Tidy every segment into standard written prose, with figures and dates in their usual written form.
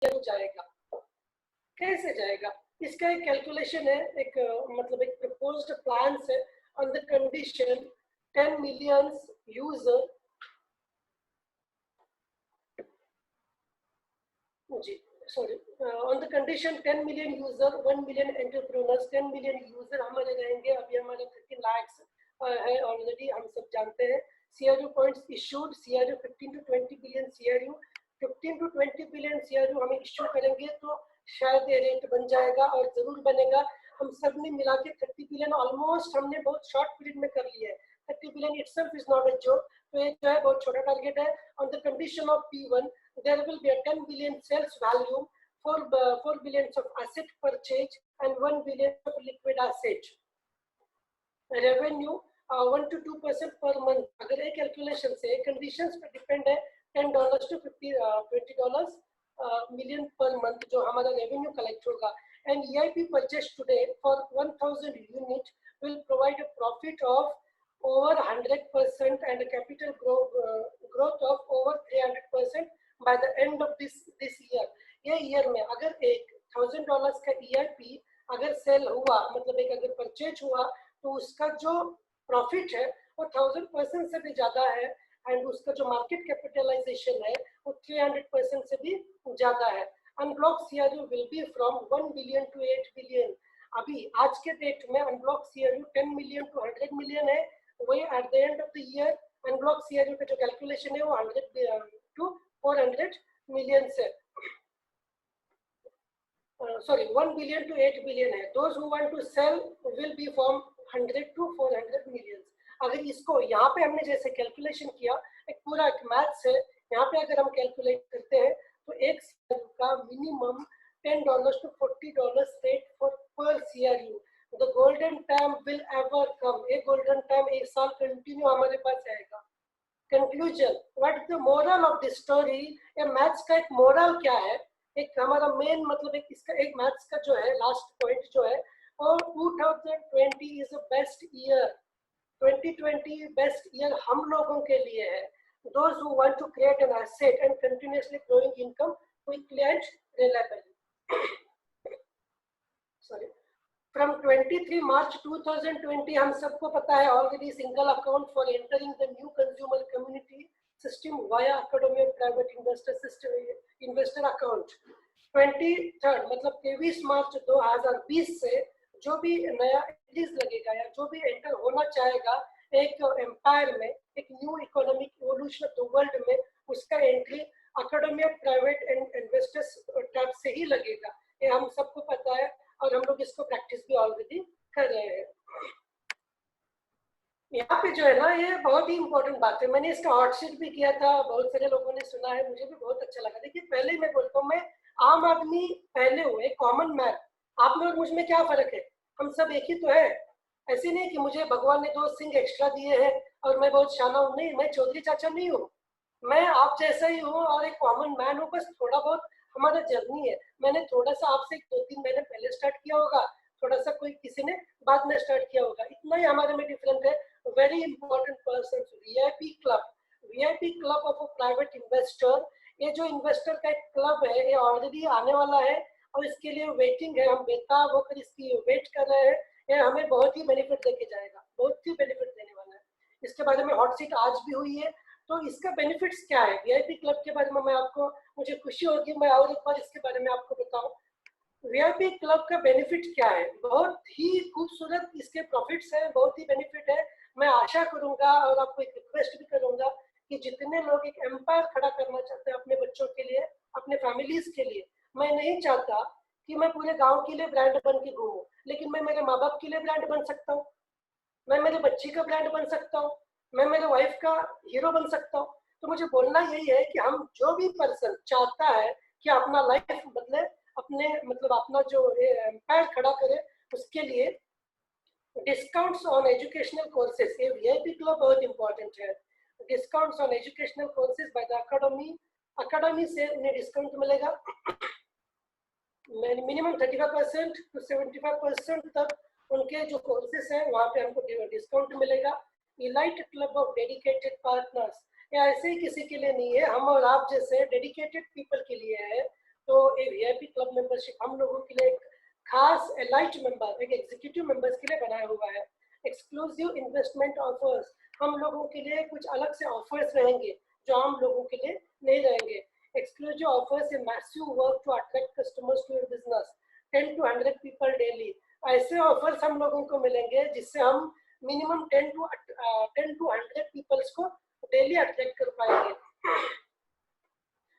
किया जाएगा। कैसे जाएगा? इसका एक कैलकुलेशन है, एक मतलब एक प्रपोज्ड प्लान है on the condition 10 million user जी sorry on the condition 10 million user 1 million entrepreneurs 10 million user हमारे रहेंगे। अभी हमारे 30 लाख है ऑलरेडी, हम सब जानते हैं। CRU points issued, CRU 15 to 20 billion CRU 15 to 20 billion CRU हमें इशू करेंगे तो शायद ये रेट बन जाएगा और जरूर बनेगा। हम सब ने मिला के 30 बिलियन ऑलमोस्ट हमने बहुत शॉर्ट पीरियड में कर लिया है। 30 billion itself is not a joke, तो ये जो है बहुत छोटा टारगेट है। On the condition of P1 there will be a 10 billion sales volume, 4 billions of asset purchase and 1 billion of liquid asset. Revenue 1 to 2% per month. अगर एक calculation से कंडीशंस पे डिपेंड है, $10 to $20 million per month जो हमारा revenue collect होगा। And EIP purchase today for 1000 unit will provide a profit of over 100% and a capital growth of over 300% by the end of this year. ये year में अगर एक $1000 का EIP अगर cell हुआ, मतलब एक अगर परचेज हुआ, तो उसका जो प्रॉफिट है वो 1000% से भी ज्यादा है एंड उसका जो मार्केट कैपिटलाइजेशन है वो 300% से भी ज्यादा है। Unblock CRU will be from 1 billion to 8 billion. अभी आज के डेट में unblock CRU 10 million to 100 million है। वही at the end of the year unblock CRU का जो कैलकुलेशन है वो 100 to 400 मिलियन से sorry 1 billion to 8 billion है। Those who want to sell will be from 100 to 400 millions। अगर इसको यहाँ पे हमने जैसे कैलकुलेशन किया, एक पूरा एक मैथ्स है, यहाँ पे अगर हम कैलकुलेट करते हैं तो एक CRU का मिनिमम $10 to $40 रेट फॉर पर CRU। The golden time will ever come. एक गोल्डन टाइम एक साल कंटिन्यू हमारे पास आएगा। Conclusion, what the moral of the story? ये मैथ्स का एक मोरल क्या है? एक हमारा मेन मतलब एक इसका एक मैथ्स का जो है लास्ट पॉइंट जो है, और 2020 is a best year. 2020 best year हम लोगों के लिए है। Those who want to create an asset and continuously growing income quickly and reliably. Sorry. From 23 March 2020 हम सबको पता है already single account for entering the new consumer community system via academy of private investor system investor account. 23 मतलब 23 मार्च 2020 से जो भी नया release लगेगा या जो भी एंटर होना चाहेगा एक एम्पायर में, एक new economic evolution of the world में, उसका entry academy of private investors tab से ही लगेगा। ये हम सबको पता है और हम लोग इसको प्रैक्टिस भी ऑलरेडी कर रहे हैं। यहाँ पे जो है ना ये बहुत ही इंपॉर्टेंट बात है। मैंने इसका हॉटशीट भी किया था, बहुत सारे लोगों ने सुना है, मुझे भी बहुत अच्छा लगा। देखिए पहले ही मैं बोलता हूँ, मैं आम आदमी पहले हुए कॉमन मैन, आप लोग मुझ में क्या फर्क है? हम सब एक ही तो है। ऐसे नहीं कि मुझे भगवान ने 2 सिंह एक्स्ट्रा दिए हैं और मैं बहुत शाना हूँ, नहीं, मैं चौधरी चाचा नहीं हूँ, मैं आप जैसा ही हूँ और एक कॉमन मैन हूँ। बस थोड़ा बहुत हमारा जर्नी है। मैंने थोड़ा सा आपसे 2-3 महीने पहले स्टार्ट किया होगा, थोड़ा सा कोई किसी ने बाद में स्टार्ट किया होगा, इतना ही हमारे में डिफरेंट है। Very important person, VIP club, VIP club of a private investor. ये जो इन्वेस्टर का एक क्लब है ये ऑलरेडी आने वाला है और इसके लिए वेटिंग है। हम बेताब होकर इसकी वेट कर रहे हैं। ये हमें बहुत ही बेनिफिट देके जाएगा, बहुत ही बेनिफिट देने वाला है। इसके बारे में हॉट सीट आज भी हुई है। तो इसका बेनिफिट्स क्या है? VIP क्लब के बारे में मैं आपको, मुझे खुशी होगी मैं और एक बार इसके बारे में आपको बताऊं। VIP क्लब का बेनिफिट क्या है? बहुत ही खूबसूरत इसके प्रॉफिट्स हैं, बहुत ही बेनिफिट है। मैं आशा करूंगा और आपको एक रिक्वेस्ट भी करूंगा कि जितने लोग एक एम्पायर खड़ा करना चाहते हैं अपने बच्चों के लिए, अपने फैमिलीज के लिए, मैं नहीं चाहता कि मैं पूरे गांव के लिए ब्रांड बन के घूमूं, लेकिन मैं मेरे माँ बाप के लिए ब्रांड बन सकता हूँ, मैं मेरे बच्ची का ब्रांड बन सकता हूँ, मैं मेरे वाइफ का हीरो बन सकता हूँ। तो मुझे बोलना यही है कि हम जो भी पर्सन चाहता है कि अपना लाइफ बदले, अपने मतलब अपना जो एम्पायर खड़ा करे, उसके लिए डिस्काउंट्स ऑन एजुकेशनल कोर्सेज, ये VIP क्लब बहुत इंपॉर्टेंट है। Discounts on educational courses by the academy, academy से उन्हें डिस्काउंट मिलेगा मिनिमम 35% to 75% तक। उनके जो कोर्सेस हैं वहाँ पे हमको डिस्काउंट मिलेगा। Elite club of dedicated partners, ये ऐसे ही किसी के लिए नहीं है, हम और आप जैसे डेडिकेटेड पीपल के लिए है। तो ए वीआईपी क्लब मेंबरशिप हम लोगों के लिए खास एलाइट मेंबर, एक एग्जीक्यूटिव मेंबर्स के लिए बनाया हुआ है। एक्सक्लूसिव इन्वेस्टमेंट ऑफर्स, हम लोगों के लिए कुछ अलग से ऑफर्स रहेंगे जो आम लोगों के लिए नहीं रहेंगे। Exclusive offers in massive work to attract customers to your business, 10 to 100 people daily. ऐसे ऑफर्स हम लोगों को मिलेंगे जिससे हम मिनिमम 10 to 100 पीपल्स को डेली अट्रैक्ट कर पाएंगे।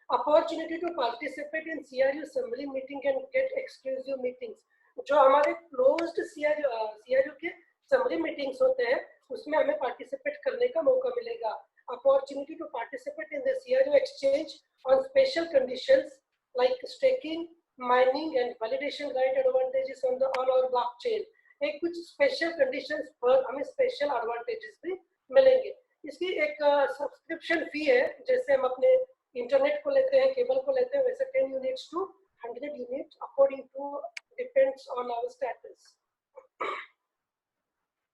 Opportunity to participate in CRU summary meeting and get exclusive meetings, जो हमारे closed CRU के summary meetings होते हैं उसमें हमें participate करने का मौका मिलेगा। Opportunity to participate in the CRU exchange on special conditions like staking, mining and validation right advantages on our blockchain। एक कुछ special conditions पर हमें special advantages भी मिलेंगे। इसकी एक सब्सक्रिप्शन फी है, जैसे हम अपने इंटरनेट को लेते हैं, केबल को लेते हैं, वैसे 10 units to 100 units according to depends on our status.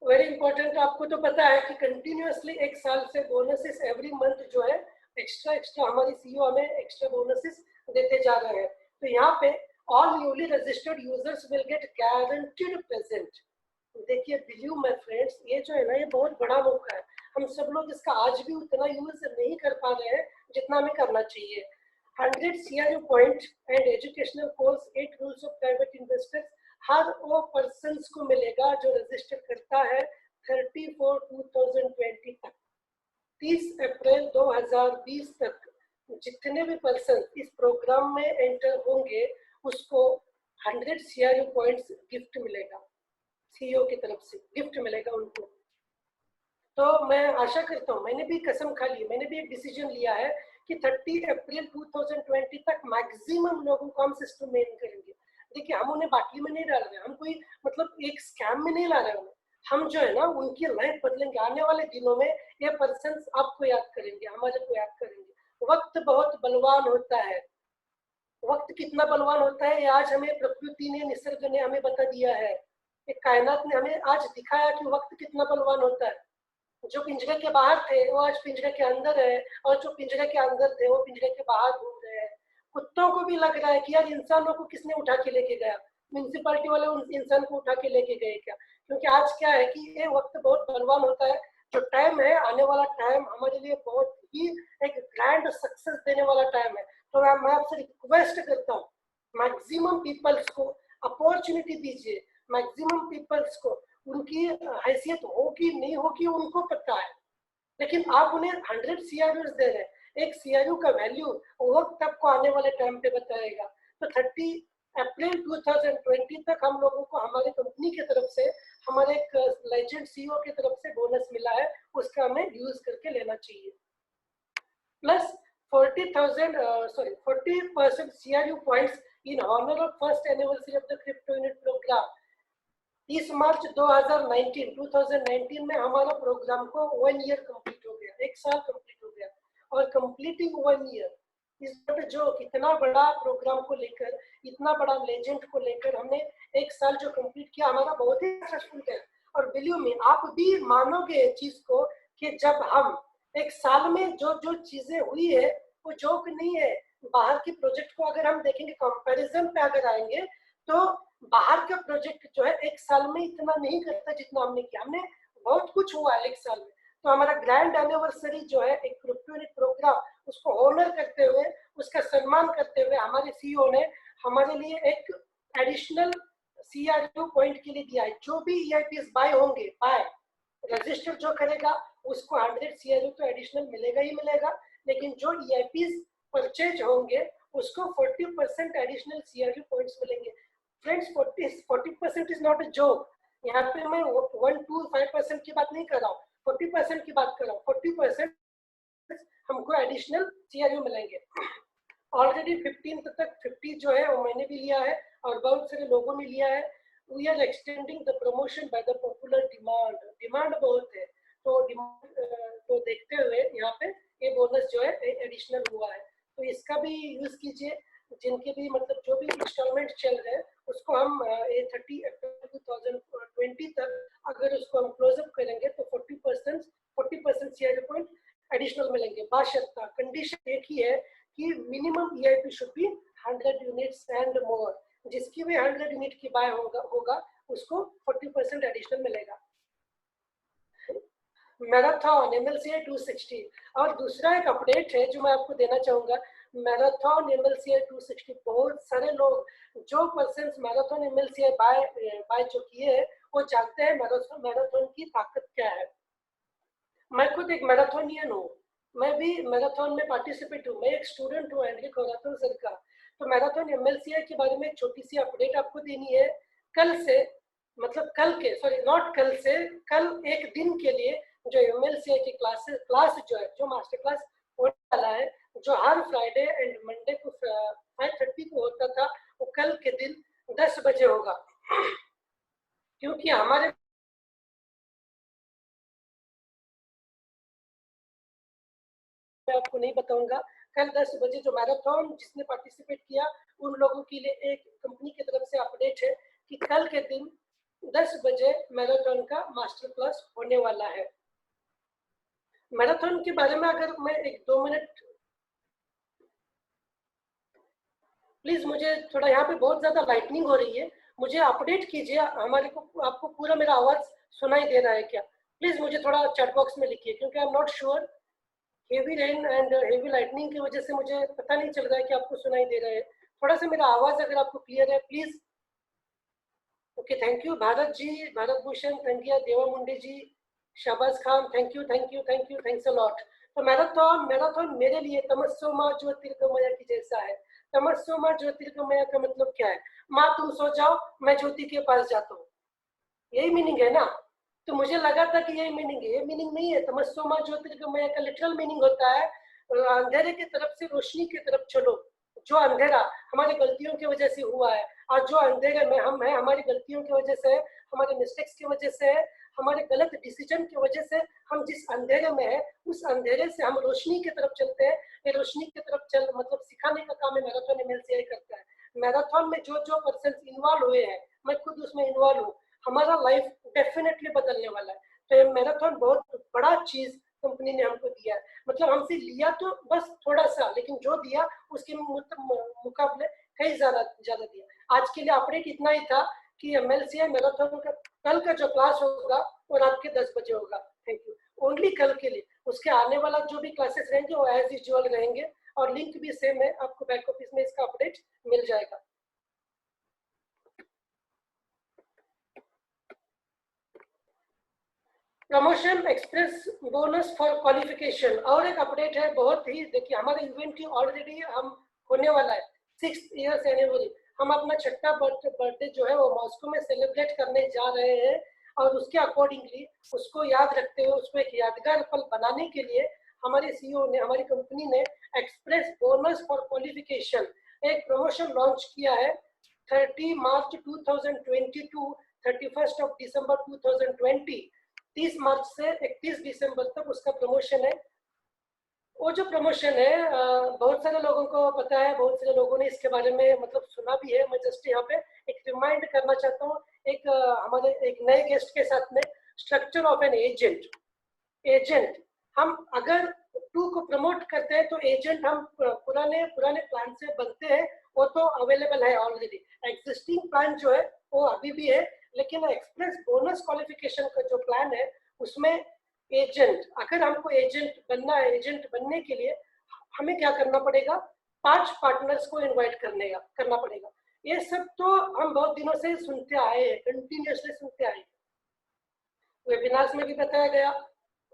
Very important, आपको तो पता है कि कंटिन्यूअसली एक साल से बोनसेस एवरी मंथ जो है एक्स्ट्रा हमारी सीईओ हमें एक्स्ट्रा बोनसेस देते जा रहे हैं। तो यहाँ पे all newly registered users will get guaranteed present. देखिए बिलीव माय फ्रेंड्स, ये जो है ना, ये बहुत बड़ा मौका है। हम सब लोग इसका आज भी उतना यूज नहीं कर पा रहे हैं जितना हमें करना चाहिए। 100 CRU point and educational course, 8 rules of private investors, हर वो पर्सन को मिलेगा जो रजिस्टर करता है 30/4/2020 तक। 30 अप्रैल 2020 तक जितने भी पर्सन इस प्रोग्राम में एंटर होंगे उसको 100 CRU पॉइंट्स गिफ्ट मिलेगा, सीईओ की तरफ से गिफ्ट मिलेगा उनको। तो मैं आशा करता हूँ, मैंने भी कसम खा ली, मैंने भी एक डिसीजन लिया है कि 30 अप्रैल 2020 तक मैक्सिमम लोगों को हम सिस्टम में इन करेंगे। देखिए हम उन्हें बाटली में नहीं डाल रहे, हम कोई मतलब एक स्कैम में नहीं ला रहे उन्हें, हम जो है ना उनकी लाइफ बदलेंगे। आने वाले दिनों में ये पर्सन आपको याद करेंगे, हमारे को याद करेंगे। वक्त बहुत बलवान होता है, वक्त कितना बलवान होता है ये आज हमें प्रकृति ने, निसर्ग ने हमें बता दिया है। एक कायनात ने हमें आज दिखाया कि वक्त कितना बलवान होता है। जो पिंजरे के बाहर थे वो आज पिंजरे के अंदर है, और जो पिंजरे के अंदर थे वो पिंजरे के बाहर घूम रहे हैं। कुत्तों को भी लग रहा है कि यार इंसानों को किसने उठा के लेके गया, म्यूनिसिपालिटी वाले उन इंसान को उठा के लेके गए क्या? क्योंकि आज क्या है कि ये वक्त बहुत बलवान होता है। जो टाइम है, आने वाला टाइम हमारे लिए बहुत ही एक ग्रैंड सक्सेस देने वाला टाइम है। तो मैं आपसे रिक्वेस्ट करता हूँ, मैक्सिमम पीपल्स को अपॉर्चुनिटी दीजिए, मैक्सिमम पीपल्स को उनकी हैसियत होगी नहीं होगी उनको पता है, लेकिन आप उन्हें 100 CRUs दे रहे हैं। एक CRU का वैल्यू वक्त आपको आने वाले टाइम पे बताएगा। तो 30 अप्रैल 2020 तक हम लोगों को हमारी कंपनी की तरफ से, हमारे एक लेजेंड सीईओ की तरफ से बोनस मिला है, उसका हमें यूज करके लेना चाहिए। Plus 40% CRU points in honour of first anniversary of the crypto unit programme. 30 March 2019 में हमारा प्रोग्राम को 1 ईयर कंप्लीट हो गया, 1 साल कंप्लीट हो गया। और कंप्लीटिंग 1 ईयर इस जो इतना बड़ा प्रोग्राम को लेकर, इतना बड़ा लेजेंड को लेकर हमने 1 साल जो कंप्लीट किया, हमारा बहुत ही सक्सेसफुल है। और बिलीव मी, आप भी मानोगे इस चीज को कि जब हम 1 साल में जो चीजें हुई है वो जोक नहीं है। बाहर की प्रोजेक्ट को अगर हम देखेंगे, कंपैरिजन पे अगर आएंगे, तो बाहर का प्रोजेक्ट जो है 1 साल में इतना नहीं करता जितना हमने किया। हमने बहुत कुछ हुआ है 1 साल में। तो हमारा ग्रैंड एनिवर्सरी जो है एक क्रिप्टो यूनिट प्रोग्राम, उसको ऑनर करते हुए, उसका सम्मान करते हुए हमारे सीईओ ने हमारे लिए एक एडिशनल CRU पॉइंट के लिए दिया है। जो भी EIPs बाय होंगे, बाय रजिस्टर जो करेगा उसको 100 CRU तो एडिशनल मिलेगा ही मिलेगा, लेकिन जो EIPs परचेज होंगे उसको 40% एडिशनल CRU पॉइंट्स मिलेंगे। Friends, 40% is not a joke. यहाँ पे मैं 1 to 5% की बात नहीं कर रहा हूँ, 40% की बात कर रहा हूँ। 40% हमको एडिशनल CRU मिलेंगे। ऑलरेडी 15 तक 50 जो है वो मैंने भी लिया है और बहुत सारे लोगों ने लिया है। We are extending the promotion by the popular demand. Demand बहुत है, तो डिमांड को देखते हुए यहाँ पे ये बोनस जो है एडिशनल हुआ है। तो इसका भी यूज कीजिए। जिनके भी मतलब जो भी इंस्टॉलमेंट चल रहे हैं उसको हम 30 अप्रैल 2020 तक अगर उसको हम क्लोजअप करेंगे तो 40% CRU पॉइंट एडिशनल मिलेंगे। बाशर्ता कंडीशन एक ही है कि minimum EIP should be 100 units and more, जिसकी भी 100 यूनिट की बाय होगा उसको 40% एडिशनल मिलेगा। Marathon MLCI 260। और दूसरा एक अपडेट है जो मैं आपको देना चाहूंगा, मैराथन MLCI 260 बहुत सारे लोग जो पर्सन मैराथन MLCI बाय जो किए हैं वो जानते हैं मैराथन की ताकत क्या है। मैं खुद एक मैराथोनियन हूँ, मैं भी मैराथन में पार्टिसिपेट हूँ, मैं एक स्टूडेंट हूँ एंड्रिक होराथन सर का। तो मैराथन MLCI के बारे में एक छोटी सी अपडेट आपको देनी है। कल से, मतलब कल के, सॉरी नॉट कल से, कल एक दिन के लिए जो MLCI की क्लास जो है, जो मास्टर क्लास होने वाला है, जो हर फ्राइडे एंड मंडे को 5:30 को होता था, वो कल के दिन 10 बजे होगा। क्योंकि हमारे मैं आपको नहीं बताऊंगा, कल 10 बजे जो मैराथन जिसने पार्टिसिपेट किया उन लोगों के लिए एक कंपनी की तरफ से अपडेट है कि कल के दिन 10 बजे मैराथन का मास्टर क्लास होने वाला है। मैराथन के बारे में अगर मैं 1-2 मिनट, प्लीज, मुझे थोड़ा यहाँ पे बहुत ज्यादा लाइटनिंग हो रही है, मुझे अपडेट कीजिए हमारे को, आपको पूरा मेरा आवाज सुनाई दे रहा है क्या? प्लीज मुझे थोड़ा चैट बॉक्स में लिखिए, क्योंकि I am not sure, heavy rain and heavy lightning की वजह से मुझे पता नहीं चल रहा है कि आपको सुनाई दे रहा है। थोड़ा सा मेरा आवाज अगर आपको क्लियर है please. Okay, thank you Bharat ji, Bharat Bhushan, Tangiya, Deva Munde ji, Shahbaz Khan, thank you thank you thank you, thanks a lot. तो मैराथन मेरे लिए तमस्सो माँ ज्योतिर्गमय की जैसा है। तमस्सो माँ ज्योतिर्गमय का मतलब क्या है? माँ तुम सो जाओ, मैं ज्योति के पास जाता हूँ, यही मीनिंग है ना? तो मुझे लगा था कि यही मीनिंग है, ये मीनिंग नहीं है। तमस्सो माँ ज्योतिर्गमय का लिटरल मीनिंग होता है अंधेरे की तरफ से रोशनी की तरफ चलो। जो अंधेरा हमारी गलतियों की वजह से हुआ है, और जो अंधेरे में हम हैं हमारी गलतियों की वजह से, हमारे मिस्टेक्स की वजह से, हमारे गलत डिसीजन की वजह से हम जिस अंधेरे में है, उस अंधेरे से हम रोशनी की तरफ चलते हैं। ये रोशनी की तरफ चल मतलब सिखाने का काम है मैराथन MLCI करता है। मैराथन में जो जो पर्सन इन्वॉल्व हुए हैं, मैं खुद उसमें इन्वॉल्व हूँ, हमारा लाइफ डेफिनेटली बदलने वाला है। तो ये मैराथन बहुत बड़ा चीज कंपनी ने हमको दिया है, मतलब हमसे लिया तो बस थोड़ा सा, लेकिन जो दिया उसके मुकाबले कई ज्यादा ज्यादा दिया। आज के लिए अपडेट इतना ही था कि MLCI मैराथन का कल का जो क्लास होगा वो रात के 10 बजे होगा। थैंक यू, ओनली कल के लिए। उसके आने वाला जो भी क्लासेस रहेंगे वो एज यूजुअल रहेंगे, और लिंक भी सेम है, आपको बैक ऑफिस में इसका अपडेट मिल जाएगा। Promotion express bonus for qualification, और एक अपडेट है बहुत ही, देखिए हमारे इवेंट की ऑलरेडी हम होने वाला है 6th ईयर्स एनिवर्सरी। हम अपना छठा बर्थडे जो है वो मॉस्को में सेलिब्रेट करने जा रहे हैं, और उसके अकॉर्डिंगली उसको याद रखते हुए उसको एक यादगार पल बनाने के लिए हमारे CEO ने, हमारी कंपनी ने एक्सप्रेस बोनस फॉर क्वालिफिकेशन एक प्रमोशन लॉन्च किया है। 30 मार्च 2020 टू 31 दिसंबर 2020, 30 मार्च से 31 दिसंबर तक उसका प्रमोशन है। वो जो प्रमोशन है बहुत सारे लोगों को पता है, बहुत सारे लोगों ने इसके बारे में मतलब सुना भी है। मैं जस्ट यहाँ पे एक रिमाइंड करना चाहता हूँ, एक हमारे एक नए गेस्ट के साथ में, structure of an agent. Agent, हम अगर टू को प्रमोट करते हैं तो एजेंट हम पुराने पुराने प्लान से बनते हैं, वो तो अवेलेबल है ऑलरेडी। एग्जिस्टिंग प्लान जो है वो अभी भी है, लेकिन एक्सप्रेस बोनस क्वालिफिकेशन का जो प्लान है उसमें एजेंट, अगर हमको एजेंट बनना है, एजेंट बनने के लिए हमें क्या करना पड़ेगा? 5 पार्टनर्स को इनवाइट करना पड़ेगा। ये सब तो हम बहुत दिनों से सुनते आए हैं, कंटिन्यूसली सुनते आए हैं, वेबिनार्स में भी बताया गया,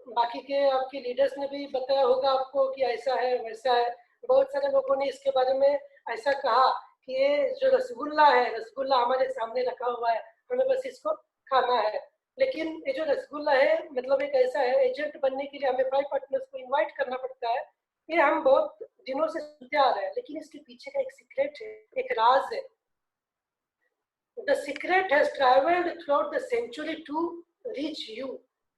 बाकी के आपके लीडर्स ने भी बताया होगा आपको कि ऐसा है वैसा है। बहुत सारे लोगों ने इसके बारे में ऐसा कहा कि ये जो रसगुल्ला है, रसगुल्ला हमारे सामने रखा हुआ है, हमें बस इसको खाना है। लेकिन ये जो रसगुल्ला है मतलब एक ऐसा है, एजेंट बनने के लिए हमें 5 पार्टनर्स को इन्वाइट करना पड़ता है। ये हम बहुत दिनों से सुनते आ रहे हैं, लेकिन इसके पीछे का एक सीक्रेट है, एक राज है। The secret has traveled throughout the century to reach you.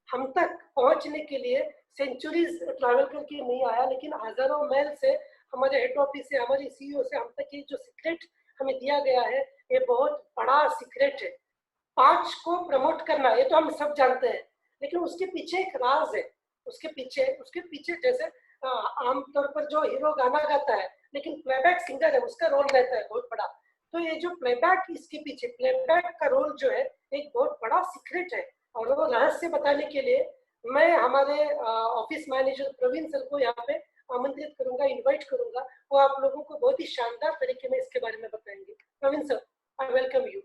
हम तक पहुंचने के लिए सेंचुरीज ट्रैवल करके नहीं आया, लेकिन हजारों मैल से हमारे हेड ऑफिस से, हमारी CEO से हम तक ये जो सीक्रेट हमें दिया गया है, ये बहुत बड़ा सीक्रेट है। 5 को प्रमोट करना ये तो हम सब जानते हैं, लेकिन उसके पीछे एक राज है। उसके पीछे जैसे आमतौर पर जो हीरो गाना गाता है लेकिन प्लेबैक सिंगर है उसका रोल रहता है बहुत बड़ा। तो ये जो प्लेबैक, इसके पीछे प्लेबैक का रोल जो है एक बहुत बड़ा सीक्रेट है, और वो रहस्य बताने के लिए मैं हमारे ऑफिस मैनेजर प्रवीण सर को यहाँ पे आमंत्रित करूंगा, इनवाइट करूंगा। वो आप लोगों को बहुत ही शानदार तरीके में इसके बारे में बताएंगे। Praveen sir, I welcome you.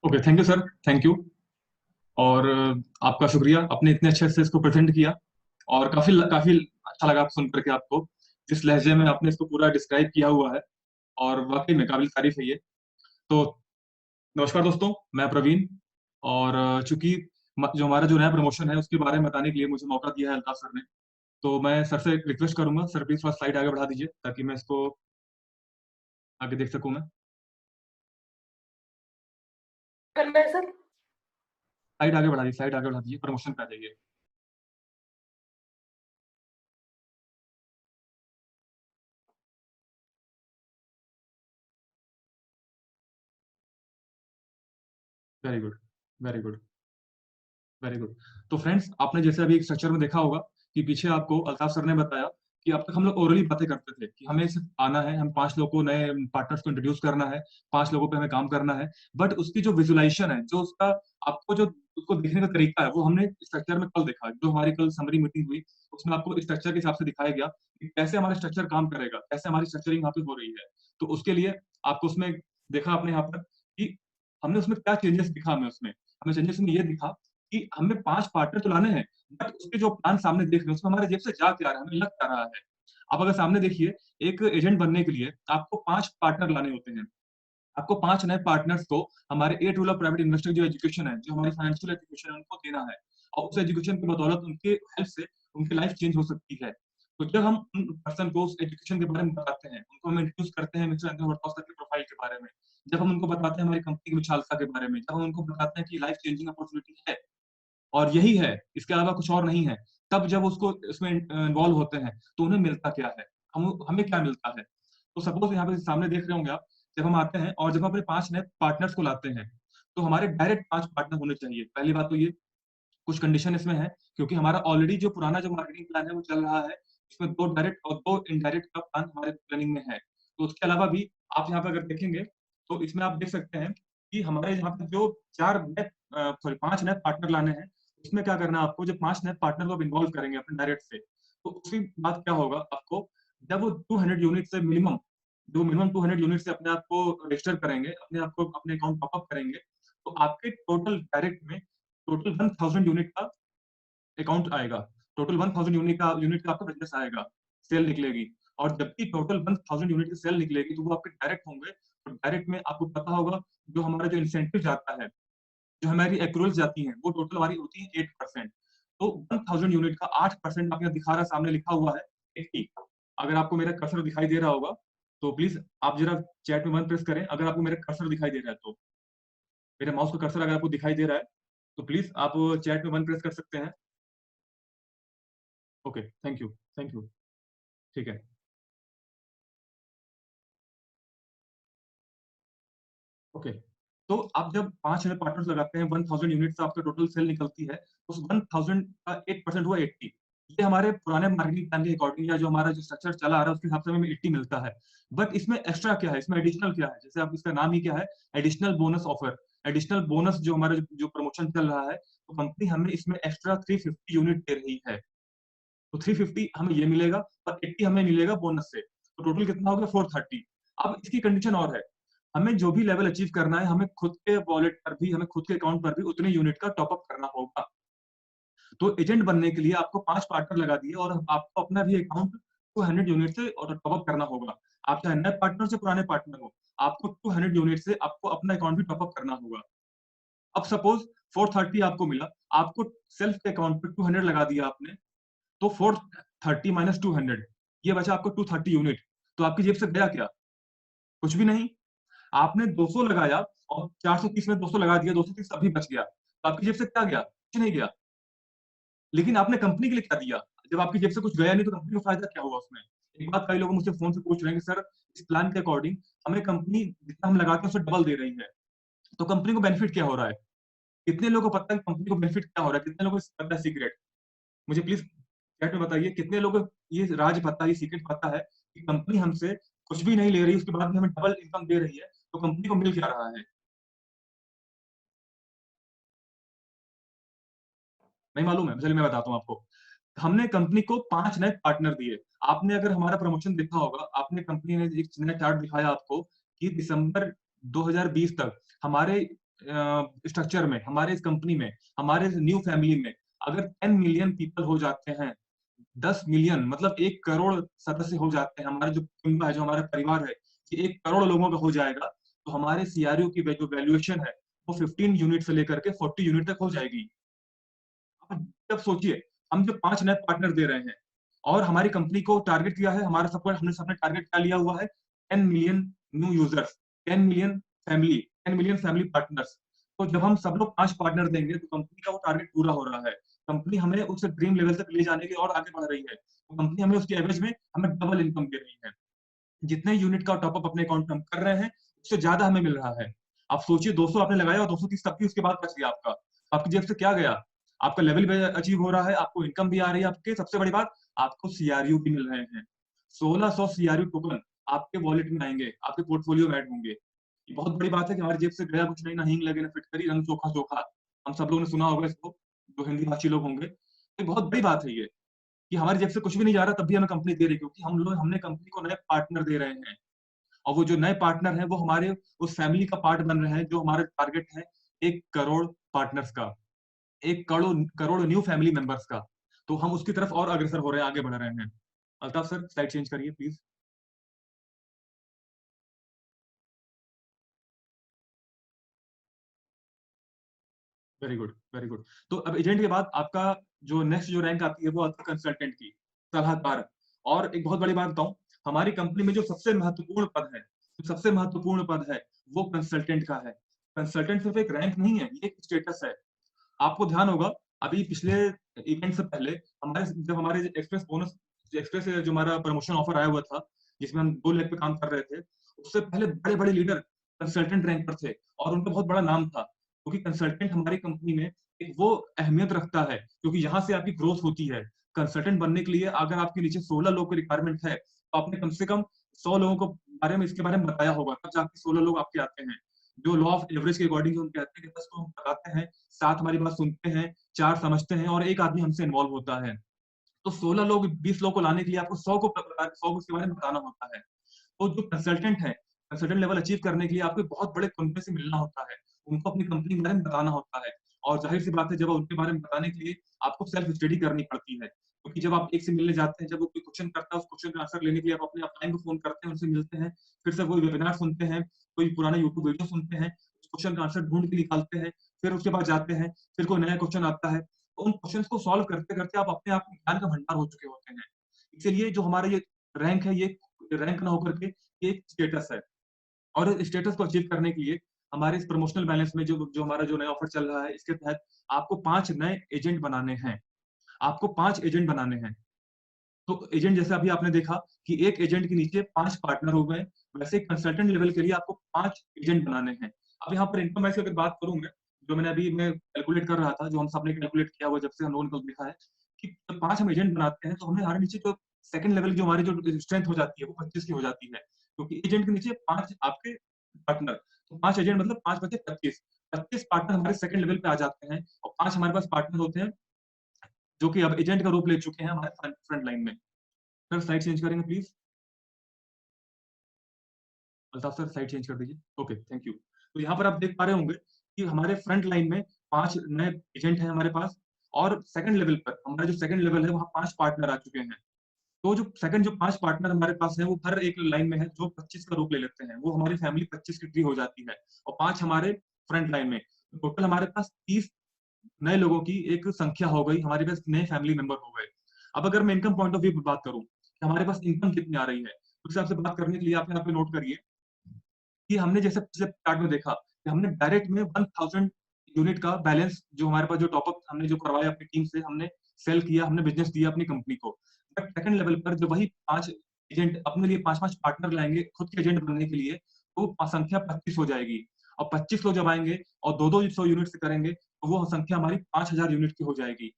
Okay, thank you sir, thank you. और आपका शुक्रिया, आपने इतने अच्छे से इसको प्रेजेंट किया और काफी काफी अच्छा लगा सुन करके आपको, जिस लहजे में आपने इसको पूरा डिस्क्राइब किया हुआ है, और वाकई में काबिल तारीफ है ये। तो नमस्कार दोस्तों, मैं प्रवीण। और चूंकि जो हमारा जो नया प्रमोशन है उसके बारे में बताने के लिए मुझे मौका दिया है अल्ताफ सर ने, तो मैं सर से रिक्वेस्ट करूंगा, सर प्लीज थोड़ा स्लाइड आगे बढ़ा दीजिए ताकि मैं इसको आगे देख सकूं। मैं करना है सर? स्लाइड आगे बढ़ा दीजिए, स्लाइड आगे बढ़ा दीजिए, प्रमोशन पे आ जाइए। Very good, very good, very good. तो फ्रेंड्स, आपने जैसे अभी एक स्ट्रक्चर में देखा होगा कि पीछे आपको अल्ताफ सर ने बताया कि अब तक हम लोग ओरली बातें करते थे कि हमें सिर्फ आना है, हम 5 लोगों को, नए पार्टनर्स को इंट्रोड्यूस करना है, 5 लोगों पे हमें काम करना है। बट उसकी जो विजुअलाइजेशन है, जो उसका आपको जो उसको देखने का तरीका है, वो हमने स्ट्रक्चर में कल देखा। जो हमारी कल समरी मीटिंग हुई उसमें आपको स्ट्रक्चर के हिसाब से दिखाया गया कि कैसे हमारा स्ट्रक्चर काम करेगा, कैसे हमारी स्ट्रक्चरिंग यहाँ पे हो रही है। तो उसके लिए आपको उसमें देखा आपने यहाँ पर कि हमने उसमें क्या चेंजेस दिखा। हमें चेंजेस में ये दिखा कि हमें 5 पार्टनर तो लाने हैं, बट उसके जो प्लान सामने देख रहे हैं उसमें हमारे जेब से जा क्या रहा है, हमें लग क्या रहा है। आप अगर सामने देखिए, एक एजेंट बनने के लिए आपको 5 पार्टनर लाने होते हैं। आपको 5 नए पार्टनर्स को हमारे a tool of private investor जो एजुकेशन है, जो हमारी फाइनेंशियल एजुकेशन है, उनको देना है। और उस एजुकेशन की बदौलत उनके हेल्प से उनकी लाइफ चेंज हो सकती है। तो जब हम उन पर्सन को उस एजुकेशन के बारे में बताते हैं, उनको हम इंट्रोड्यूस करते हैं मिस्टर एंथनी वर्टॉस की प्रोफाइल के बारे में, जब हम उनको बताते हैं हमारी कंपनी की विशालता के बारे में, जब हम उनको बताते हैं कि लाइफ चेंजिंग अपॉर्चुनिटी है और यही है, इसके अलावा कुछ और नहीं है, तब जब उसको इसमें इन्वॉल्व होते हैं तो उन्हें मिलता क्या है, हमें क्या मिलता है। तो सपोज यहाँ पे सामने देख रहे होंगे आप, जब हम आते हैं और जब हम अपने 5 नए पार्टनर्स को लाते हैं, तो हमारे डायरेक्ट 5 पार्टनर होने चाहिए। पहली बात तो ये, कुछ कंडीशन इसमें है, क्योंकि हमारा ऑलरेडी जो पुराना जो मार्केटिंग प्लान है वो चल रहा है, इसमें 2 डायरेक्ट और 2 इनडायरेक्ट का प्लान हमारे प्लानिंग में है। तो उसके अलावा भी आप यहाँ पे अगर देखेंगे तो इसमें आप देख सकते हैं कि हमारे यहाँ पे जो 5 नए पार्टनर लाने हैं, उसमें क्या करना है आपको, जब 5 नए पार्टनर को आप इन्वॉल्व करेंगे अपने डायरेक्ट से, तो उसकी बात क्या होगा आपको, जब वो 200 यूनिट से मिनिमम 200 यूनिट से अपने आप को रजिस्टर करेंगे, अपने आप को अपने अकाउंट टॉपअप करेंगे, तो आपके टोटल डायरेक्ट में टोटल 1000 यूनिट का अकाउंट आएगा। टोटल 1000 यूनिट का आपका बिजनेस आएगा, सेल निकलेगी। और जबकि टोटल 1000 यूनिट की सेल निकलेगी तो वो आपके डायरेक्ट होंगे। तो डायरेक्ट में आपको पता होगा, जो हमारा जो इंसेंटिव जाता है, जो हमारी एक्रूल्स जाती हैं, वो टोटल हमारी होती है 8%। तो 1000 यूनिट का 8% आप यहाँ दिखा रहा, सामने लिखा हुआ है 80। अगर आपको मेरा कर्सर दिखाई दे रहा होगा तो प्लीज आप जरा चैट में 1 प्रेस करें, अगर आपको मेरा कर्सर दिखाई दे रहा है तो। मेरे माउस का कर्सर अगर आपको दिखाई दे रहा है तो प्लीज आप चैट में 1 प्रेस कर सकते हैं। Okay, thank you, thank you. ठीक है, ओके। तो आप जब 5 नए पार्टनर्स लगाते हैं, 1000 यूनिट से आपका टोटल सेल निकलती है, उस 1000 का 8% हुआ 80। ये हमारे पुराने मार्केटिंग प्लान के अकॉर्डिंग, या जो हमारा जो स्ट्रक्चर चला आ रहा है उसके हिसाब से हमें 80 मिलता है। बट इसमें एक्स्ट्रा क्या है, इसमें एडिशनल क्या है, जैसे आप इसका नाम ही क्या है, additional bonus offer. Additional bonus जो हमारा जो प्रमोशन चल रहा है, तो कंपनी हमें इसमें एक्स्ट्रा 350 यूनिट दे रही है। तो 350 हमें ये मिलेगा और 80 हमें मिलेगा बोनस से, तो टोटल कितना हो गया 430। अब इसकी कंडीशन और है, हमें जो भी लेवल अचीव करना है, हमें खुद के वॉलेट पर भी, हमें खुद के अकाउंट पर भी उतने यूनिट का टॉपअप करना होगा। तो एजेंट बनने के लिए आपको 5 पार्टनर लगा दिए और आपको अपना भी अकाउंट 200 यूनिट से और टॉपअप करना होगा। आप चाहे नए पार्टनर से पुराने पार्टनर हो, आपको 200 यूनिट से आपको अपना अकाउंट भी टॉपअप करना होगा। अब सपोज 430 आपको मिला, आपको सेल्फ के अकाउंट पे 200 लगा दिया आपने, तो 430 माइनस 200, ये बचा आपको 230 यूनिट। तो आपकी जेब से गया क्या? कुछ भी नहीं। आपने 200 लगाया और 430 में 200 लगा दिया, 230 अभी बच गया, तो आपकी जेब से क्या गया? कुछ नहीं गया। लेकिन आपने कंपनी के लिए क्या दिया? जब आपकी जेब से कुछ गया नहीं तो कंपनी को फायदा क्या हुआ उसमें? एक बात कई लोग मुझसे फोन से पूछ रहे हैं कि सर, इस प्लान के अकॉर्डिंग हमें कंपनी जितना हम लगाते हैं उससे डबल दे रही है, तो कंपनी को बेनिफिट क्या हो रहा है? कितने लोगों को पता है कंपनी को बेनिफिट क्या हो रहा है? कितने लोगों को पता है सीक्रेट? मुझे प्लीज चैट में बताइए, कितने लोगों को ये राज पता है, ये सीक्रेट पता है कि कंपनी हमसे कुछ भी नहीं ले रही, उसके बाद भी हमें डबल इनकम दे रही है, तो कंपनी को मिल क्या रहा है? नहीं मालूम है? चलिए मैं बताता हूँ आपको। हमने कंपनी को 5 नए पार्टनर दिए। आपने अगर हमारा प्रमोशन देखा होगा, आपने कंपनी ने एक नया चार्ट दिखाया आपको कि दिसंबर 2020 तक हमारे स्ट्रक्चर में, हमारे इस कंपनी में, हमारे न्यू फैमिली में अगर 10 मिलियन पीपल हो जाते हैं, 10 मिलियन मतलब 1 करोड़ सदस्य हो जाते हैं, हमारा जो कुटुंब है, जो हमारा परिवार है, ये 1 करोड़ लोगों का हो जाएगा, तो हमारे सीआरओ की जो वैल्यूएशन है, वो 15 यूनिट से लेकर के 40 यूनिट तक हो जाएगी। आप जब सोचिए, हम जो 5 नए पार्टनर दे रहे हैं और हमारी कंपनी को टारगेट किया है, हमारा सबको हमने सबने टारगेट क्या लिया हुआ है? 10 million new users, 10 million family, 10 million family partners. तो जब हम सब लोग 5 पार्टनर देंगे, तो कंपनी का वो टारगेट पूरा हो रहा है। कंपनी हमें उस ड्रीम लेवल तक ले जाने के लिए और आगे बढ़ रही है। तो कंपनी हमें उसकी एवरेज में हमें डबल इनकम दे रही है। जितने यूनिट का टॉप अप अपने अकाउंट में हम कर रहे हैं, उससे ज़्यादा हमें मिल रहा है। आप सोचिए 200 आपने लगाया और 230 तब भी उसके बाद बच गया आपका। आपकी जेब से क्या गया? आपका लेवल भी अचीव हो रहा है, आपको इनकम भी आ रही है आपके, सबसे बड़ी बात आपको सीआरयू भी मिल रहे हैं। 1600 सीआरयू टोकन आपके वॉलेट में आएँगे, आपके पोर्टफोलियो में ऐड होंगे। ये बहुत बड़ी बात है कि हमारी जेब से गया कुछ नहीं, ना हींग लगे, ना फिटकरी, रंग चोखा-चोखा। हम सब लोगों ने सुना होगा इसको, जो हिंदी भाषी लोग होंगे। ये बहुत बड़ी बात है ये, कि हमारी जेब से कुछ भी नहीं जा रहा, तब भी हमें कंपनी दे रही है, क्योंकि हमने कंपनी को नए पार्टनर दे रहे हैं। और वो जो नए पार्टनर हैं, वो हमारे उस फैमिली का पार्ट बन रहे हैं, जो हमारा टारगेट है 1 करोड़ पार्टनर्स का, 1 crore crore new family members का। तो हम उसकी तरफ और अग्रसर हो रहे हैं, आगे बढ़ रहे हैं। अल्ताफ सर, स्लाइड चेंज करिए please. Very good, very good. तो अब एजेंट के बाद आपका जो नेक्स्ट जो रैंक आती है, वो आती है कंसल्टेंट की, सलाहकार। और एक बहुत बड़ी बात बताऊँ, हमारी कंपनी में जो सबसे महत्वपूर्ण पद है, जो सबसे महत्वपूर्ण पद है, वो कंसल्टेंट का है। कंसल्टेंट सिर्फ एक रैंक नहीं है, ये एक स्टेटस है। आपको ध्यान होगा, अभी पिछले इवेंट से पहले हमारे एक्सप्रेस बोनस, एक्सप्रेस जो हमारा प्रमोशन ऑफर आया हुआ था, जिसमें हम 2 लेग पे काम कर रहे थे, उससे पहले बड़े-बड़े लीडर कंसल्टेंट रैंक पर थे और उनका बहुत बड़ा नाम था। क्योंकि कंसल्टेंट हमारी कंपनी में एक वो अहमियत रखता है, क्योंकि यहाँ से आपकी ग्रोथ होती है। कंसल्टेंट बनने के लिए अगर आपके नीचे 16 लोग की रिक्वायरमेंट है, तो आपने कम से कम 100 लोगों को बारे में इसके बारे में बताया होगा, तब जाके 16 लोग आपके आते हैं। जो लॉ ऑफ एवरेज के अकॉर्डिंग हम कहते हैं कि 10 को हम बताते हैं, 7 हमारी बात सुनते हैं, 4 समझते हैं और 1 आदमी हमसे इन्वॉल्व होता है। तो 16 लोग 20 लोग को लाने के लिए आपको 100 को 100 को उसके बारे में बताना होता है। तो जो कंसल्टेंट है, कंसल्टेंट लेवल अचीव करने के लिए आपको बहुत बड़े कंपनी से मिलना होता है। उनको अपनी कंपनी के बारे में बताना होता है और ज़ाहिर-सी बात है, जब उनके बारे में बताने के लिए आपको सेल्फ स्टडी करनी पड़ती है। क्योंकि जब आप एक से मिलने जाते हैं, जब वो कोई क्वेश्चन करता है, उस क्वेश्चन का आंसर लेने के लिए आप अपने अपलाइन को फ़ोन करते हैं, उनसे मिलते हैं, फिर से कोई वेबिनार सुनते हैं, कोई पुराना यूट्यूब वीडियो सुनते हैं, उस क्वेश्चन का आंसर ढूँढ के निकालते हैं, फिर उसके बाद जाते हैं, फिर कोई नया क्वेश्चन आता है। तो उन क्वेश्चन्स को सॉल्व करते-करते आप अपने आप में ज्ञान का भंडार हो चुके होते हैं। इसीलिए जो हमारा ये रैंक है, ये रैंक ना होकर के ये एक स्टेटस है। और इस स्टेटस को अचीव करने के लिए हमारे इस प्रमोशनल बैलेंस में जो जो हमारा जो नया ऑफर चल रहा है, इसके तहत आपको 5 नए एजेंट बनाने हैं। आपको 5 एजेंट बनाने हैं। तो एजेंट जैसे अभी आपने देखा कि एक एजेंट के नीचे 5 पार्टनर हो गए, वैसे कंसल्टेंट लेवल के लिए आपको 5 एजेंट बनाने हैं। अब यहाँ पर इनकम वैसे अगर बात करूँ जो मैंने अभी मैं कैलकुलेट कर रहा था, जो हम सबने कैलकुलेट किया हुआ जब से हम लोगों ने देखा है कि जब 5 हम एजेंट बनाते हैं, तो हमें हमारे नीचे जो सेकंड लेवल की जो हमारी जो स्ट्रेंथ हो जाती है, वो 25 की हो जाती है। क्योंकि एजेंट के नीचे 5 आपके पार्टनर, तो 5 एजेंट मतलब 5 बचे 25। 25 पार्टनर हमारे सेकंड लेवल पे आ जाते हैं और 5 हमारे पास पार्टनर होते हैं, जो कि अब एजेंट का रूप ले चुके हैं हमारे फ्रंट लाइन में। सर स्लाइड चेंज करेंगे please. Altaf sir slide change कर दीजिए। Okay, thank you. तो यहाँ पर आप देख पा रहे होंगे कि हमारे फ्रंट लाइन में 5 नए एजेंट हैं हमारे पास और सेकंड लेवल पर हमारा जो सेकंड लेवल है, वहाँ 5 पार्टनर आ चुके हैं। तो जो 5 पार्टनर हमारे पास हैं, वो हर एक लाइन में है, जो 25 का रूप ले लेते हैं। वो हमारी फैमिली 25 की ट्री हो जाती है और 5 हमारे फ्रंट लाइन में। टोटल हमारे पास 30 नए लोगों की एक संख्या हो गई, हमारे पास नए फैमिली मेंबर हो गए। अब अगर मैं इनकम पॉइंट ऑफ व्यू बात करूँ कि हमारे पास इनकम कितनी आ रही है, तो उस हिसाब से बात करने के लिए आप यहाँ पे नोट करिए कि हमने जैसे पिछले चार्ट में देखा कि हमने डायरेक्ट में 1000 यूनिट का बैलेंस जो हमारे पास जो टॉप अप हमने जो करवाया अपनी टीम से, हमने सेल किया, हमने बिज़नेस दिया अपनी कंपनी को। बट सेकंड लेवल पर जब वही 5 एजेंट अपने लिए 5-5 पार्टनर लाएँगे खुद के एजेंट बनने के लिए, तो संख्या 25 हो जाएगी और 25 लोग जब आएँगे और 2-2 100 यूनिट से करेंगे, तो वो संख्या हमारी 5000 यूनिट की हो जाएगी।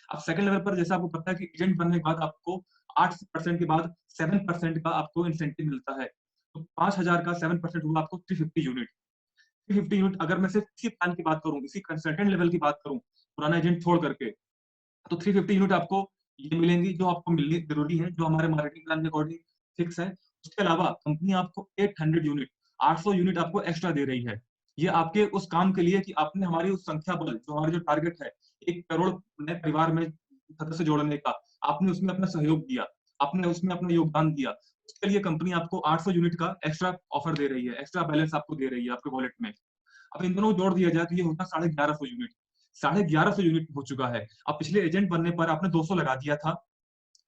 अब सेकंड लेवल पर जैसा आपको पता है कि एजेंट बनने के बाद आपको 8% के बाद 7% का आपको इंसेंटिव मिलता है। तो 5,000 का 7% हुआ आपको 350 यूनिट। 350 यूनिट अगर मैं सिर्फ इसी प्लान की बात करूँ, इसी कंसल्टेंट लेवल की बात करूँ, पुराना एजेंट छोड़ करके, तो 350 यूनिट आपको ये मिलेंगी जो आपको मिलनी ज़रूरी है, जो हमारे मार्केटिंग प्लान के अकॉर्डिंग फिक्स है। उसके अलावा कंपनी आपको 800 यूनिट, 800 यूनिट आपको एक्स्ट्रा दे रही है। ये आपके उस काम के लिए कि आपने हमारी उस संख्या बल, जो हमारा जो टारगेट है, 1 करोड़ नए परिवार में सदस्य जोड़ने का, आपने उसमें अपना सहयोग दिया, आपने उसमें अपना योगदान दिया। उसके लिए कंपनी आपको 800 यूनिट का एक्स्ट्रा ऑफर दे रही है, एक्स्ट्रा बैलेंस आपको दे रही है आपके वॉलेट में। अब इन दोनों को जोड़ दिया जाए तो ये होता है 1150 यूनिट। 1150 यूनिट हो चुका है। अब पिछले एजेंट बनने पर आपने 200 लगा दिया था।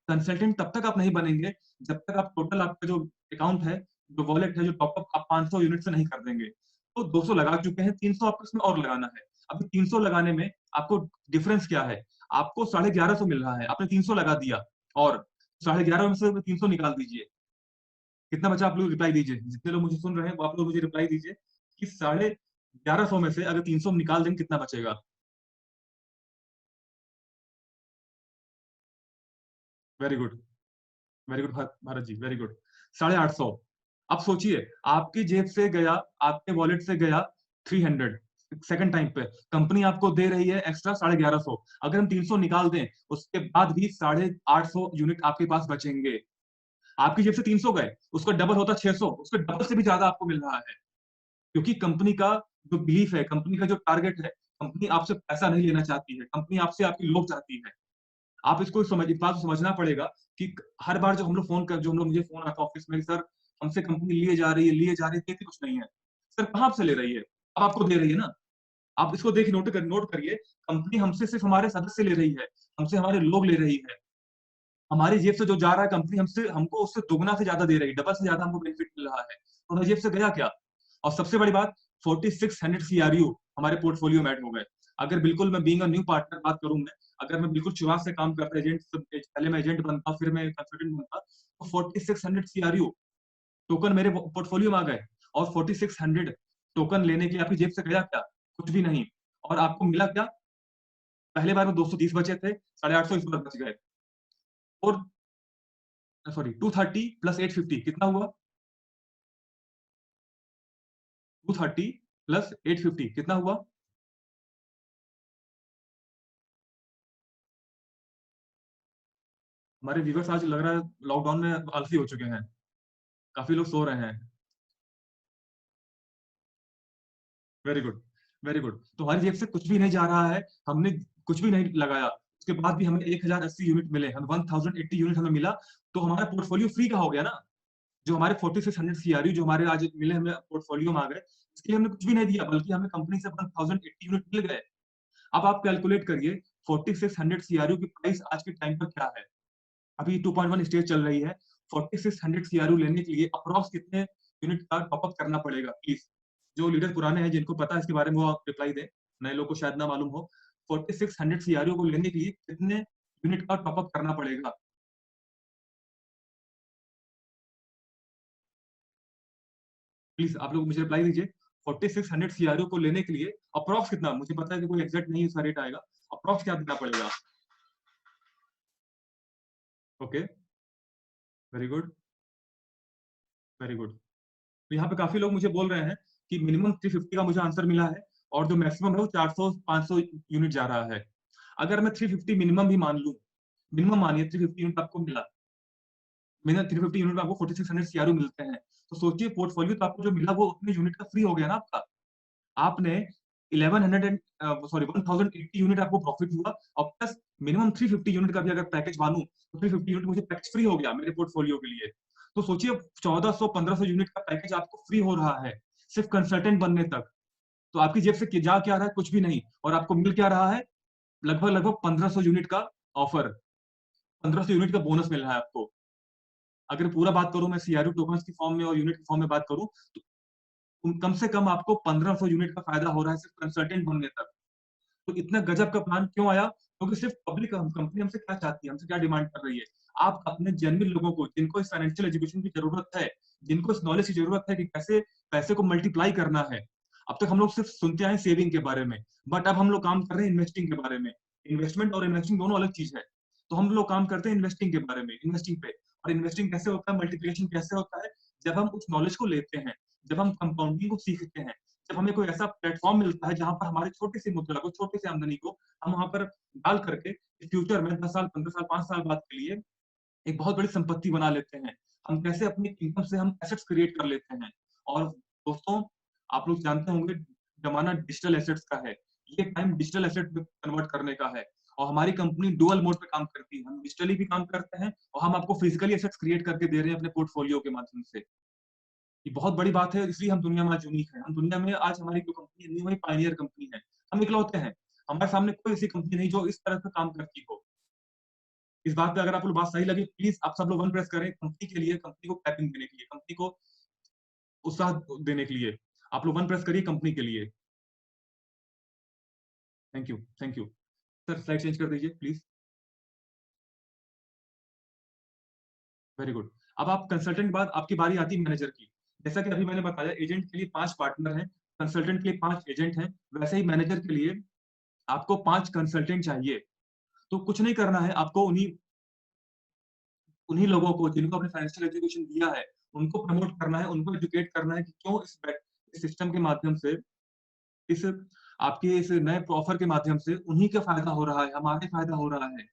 कंसल्टेंट तब तक आप नहीं बनेंगे जब तक आप टोटल आपका जो अकाउंट है, जो वॉलेट है, जो टॉपअप आप 500 यूनिट से नहीं कर देंगे। तो 200 लगा चुके हैं, 300 आपको इसमें और लगाना है। अभी 300 लगाने में आपको डिफरेंस क्या है? आपको 1150 मिल रहा है, आपने 300 लगा दिया और 1150 में से 300 निकाल दीजिए। कितना बचा आप लोग रिप्लाई दीजिए। जितने लोग मुझे सुन रहे हैं वो आप लोग मुझे रिप्लाई दीजिए कि 1150 में से अगर 300 निकाल देंगे कितना बचेगा? Very good, very good Bharat ji, very good. 850। अब सोचिए आपकी जेब से गया, आपके वॉलेट से गया 300 सेकंड टाइम पे, कंपनी आपको दे रही है एक्स्ट्रा 1150। अगर हम 300 निकाल दें उसके बाद भी 850 यूनिट आपके पास बचेंगे। आपकी जेब से 300 गए, उसका डबल होता 600, उसके डबल से भी ज्यादा आपको मिल रहा है। क्योंकि कंपनी का जो बिलीफ है, कंपनी का जो टारगेट है, कंपनी आपसे पैसा नहीं लेना चाहती है, कंपनी आपसे आपकी लोग चाहती है। आप इसको समझ इस बात को समझना पड़ेगा कि हर बार जब हम लोग जो हम लोग मुझे फ़ोन आता है ऑफ़िस में, सर हमसे कंपनी लिए जा रही है, देती कुछ नहीं है। सर कहाँ से ले रही है? अब आपको दे रही है ना। आप इसको देखिए, नोट करिए, कंपनी हमसे सिर्फ़ हमारे सदस्य ले रही है, हमसे हमारे लोग ले रही है। हमारी जेब से जो जा रहा है कंपनी हमसे हमको उससे दोगुना से ज़्यादा दे रही है, डबल से ज़्यादा हमको बेनिफिट मिल रहा है। तो हमारी जेब से गया क्या? और सबसे बड़ी बात, 4600 सीआरयू हमारे पोर्टफोलियो में ऐड हो गए। अगर बिल्कुल मैं बीइंग अ न्यू पार्टनर बात करूँ मैं, अगर मैं बिल्कुल शुरुआत से काम करता एजेंट पहले मैं एजेंट बनता, फिर मैं कंसल्टेंट बनता, तो 4600 सीआरयू टोकन मेरे पोर्टफोलियो में आ गए। और 4600 टोकन लेने के लिए आपकी जेब से गया क्या? कुछ भी नहीं। और आपको मिला क्या? पहले बार में 230 बचे थे, 850 इस बार बच गए। और सॉरी 230 प्लस 850 कितना हुआ? 230 प्लस 850 कितना हुआ? हमारे व्यूअर्स आज लग रहा है लॉकडाउन में आलसी हो चुके हैं। काफ़ी लोग सो रहे हैं। Very good, very good. तो हमारी जेब से कुछ भी नहीं जा रहा है, हमने कुछ भी नहीं लगाया। उसके बाद भी हमें 1080 यूनिट मिले, हम 1080 यूनिट हमें मिला, तो हमारा पोर्टफोलियो फ्री का हो गया ना। जो हमारे 4600 सीआरयू जो हमारे आज मिले हमें पोर्टफोलियो में आ गए, इसके लिए हमने कुछ भी नहीं दिया, बल्कि हमें कंपनी से 1080 यूनिट मिल गए। अब आप कैलकुलेट करिए 4600 सीआरयू की प्राइस आज के टाइम पर क्या है? अभी 2.1 स्टेज चल रही है। 4600 सीआरयू लेने के लिए अप्रॉक्स कितने यूनिट का टॉप अप करना पड़ेगा? प्लीज, जो लीडर पुराने हैं जिनको पता है इसके बारे में वो आप रिप्लाई दें, नए लोग को शायद ना मालूम हो। 4600 सीआरयू को लेने के लिए कितने यूनिट का टॉप अप करना पड़ेगा? प्लीज आप लोग मुझे रिप्लाई दीजिए। 4600 सीआरयू को लेने के लिए अप्रॉक्स कितना, मुझे पता है कि कोई एग्जैक्ट नहीं इसका रेट आएगा, अप्रॉक्स क्या देना पड़ेगा? Okay, very good, very good. तो यहाँ पे काफ़ी लोग मुझे बोल रहे हैं कि मिनिमम 350 का मुझे आंसर मिला है और जो मैक्सिमम है वो 400-500 यूनिट जा रहा है। अगर मैं 350 मिनिमम भी मान लूँ, मिनिमम मानिए 350 यूनिट आपको मिला, मिनिमम 350 यूनिट में आपको 4600 सीआरयू मिलते हैं। तो सोचिए पोर्टफोलियो तो आपको जो मिला वो उतने यूनिट का फ्री हो गया ना आपका। आपने 1100 सॉरी 1080 यूनिट आपको प्रॉफिट हुआ और प्लस मिनिमम 350 यूनिट का भी अगर पैकेज मानूँ, तो 350 यूनिट मुझे पैकेज फ्री हो गया मेरे पोर्टफोलियो के लिए। तो सोचिए 1400-1500 यूनिट का पैकेज आपको फ्री हो रहा है, सिर्फ कंसल्टेंट बनने तक। तो आपकी जेब से जा क्या रहा है? कुछ भी नहीं। और आपको मिल क्या रहा है? लगभग-लगभग 1500 यूनिट का ऑफर, 1500 यूनिट का बोनस मिल रहा है आपको। अगर पूरा बात करूँ मैं सीआरयू टोकन्स की फॉर्म में और यूनिट की फॉर्म में बात करूँ, तो कम से कम आपको 1500 यूनिट का फायदा हो रहा है सिर्फ कंसल्टेंट बनने तक। तो इतना गजब का प्लान क्यों आया? क्योंकि सिर्फ पब्लिक कंपनी हमसे क्या चाहती है, हमसे क्या डिमांड कर रही है? आप अपने जेन्युइन लोगों को, जिनको इस फाइनेंशियल एजुकेशन की जरूरत है, जिनको इस नॉलेज की जरूरत है कि कैसे पैसे को मल्टीप्लाई करना है। अब तक हम लोग सिर्फ सुनते आए सेविंग के बारे में, बट अब हम लोग काम कर रहे हैं इन्वेस्टिंग के बारे में। इन्वेस्टमेंट और इन्वेस्टिंग दोनों अलग चीज है। तो हम लोग काम करते हैं इन्वेस्टिंग के बारे में, इन्वेस्टिंग पे। और इन्वेस्टिंग कैसे होता है, मल्टीप्लिकेशन कैसे होता है, जब हम उस नॉलेज को लेते हैं, जब हम कंपाउंडिंग को सीखते हैं, जब हमें कोई ऐसा प्लेटफॉर्म मिलता है जहाँ पर हमारी छोटी सी मुद्रा को, छोटी सी आमदनी को हम वहां पर डाल करके फ्यूचर में 10 साल, 15 साल, 5 साल बाद के लिए एक बहुत बड़ी संपत्ति बना लेते हैं। हम कैसे अपनी इनकम से हम एसेट्स क्रिएट कर लेते हैं। और दोस्तों, आप लोग जानते होंगे ज़माना डिजिटल एसेट्स का है। ये टाइम डिजिटल एसेट में कन्वर्ट करने का है और हमारी कंपनी डुअल मोड पे काम करती है। हम डिजिटली भी काम करते हैं और हम आपको फिजिकली एसेट्स क्रिएट करके दे रहे हैं अपने पोर्टफोलियो के माध्यम से। ये बहुत बड़ी बात है, इसलिए हम दुनिया में आज यूनिक हैं। हम दुनिया में आज हमारी जो कंपनी है, न्यू है, पायनियर कंपनी है। हम इकलौते हैं। हमारे सामने कोई ऐसी कंपनी नहीं जो इस तरह से काम करती हो। इस बात पे अगर आपको बात सही लगी, प्लीज आप सब लोग वन प्रेस करें कंपनी के लिए, कंपनी को क्लैपिंग देने के लिए, कंपनी को उत्साह देने के लिए। आप लोग वन प्रेस करिए कंपनी के लिए। Thank you, thank you. Sir slide change कर दीजिए प्लीज। Very good. अब आप कंसल्टेंट बाद आपकी बारी आती है मैनेजर की। जैसा कि अभी मैंने बताया, एजेंट के लिए 5 पार्टनर हैं, कंसल्टेंट के लिए 5 एजेंट हैं, वैसे ही मैनेजर के लिए आपको 5 कंसल्टेंट चाहिए। तो कुछ नहीं करना है, आपको उन्हीं उन्हीं लोगों को जिनको आपने फाइनेंशियल एजुकेशन दिया है, उनको प्रमोट करना है, उनको एजुकेट करना है कि क्यों इस सिस्टम के माध्यम से, इस आपके इस नए ऑफर के माध्यम से उन्हीं का फायदा हो रहा है, हमारे फायदा हो रहा है।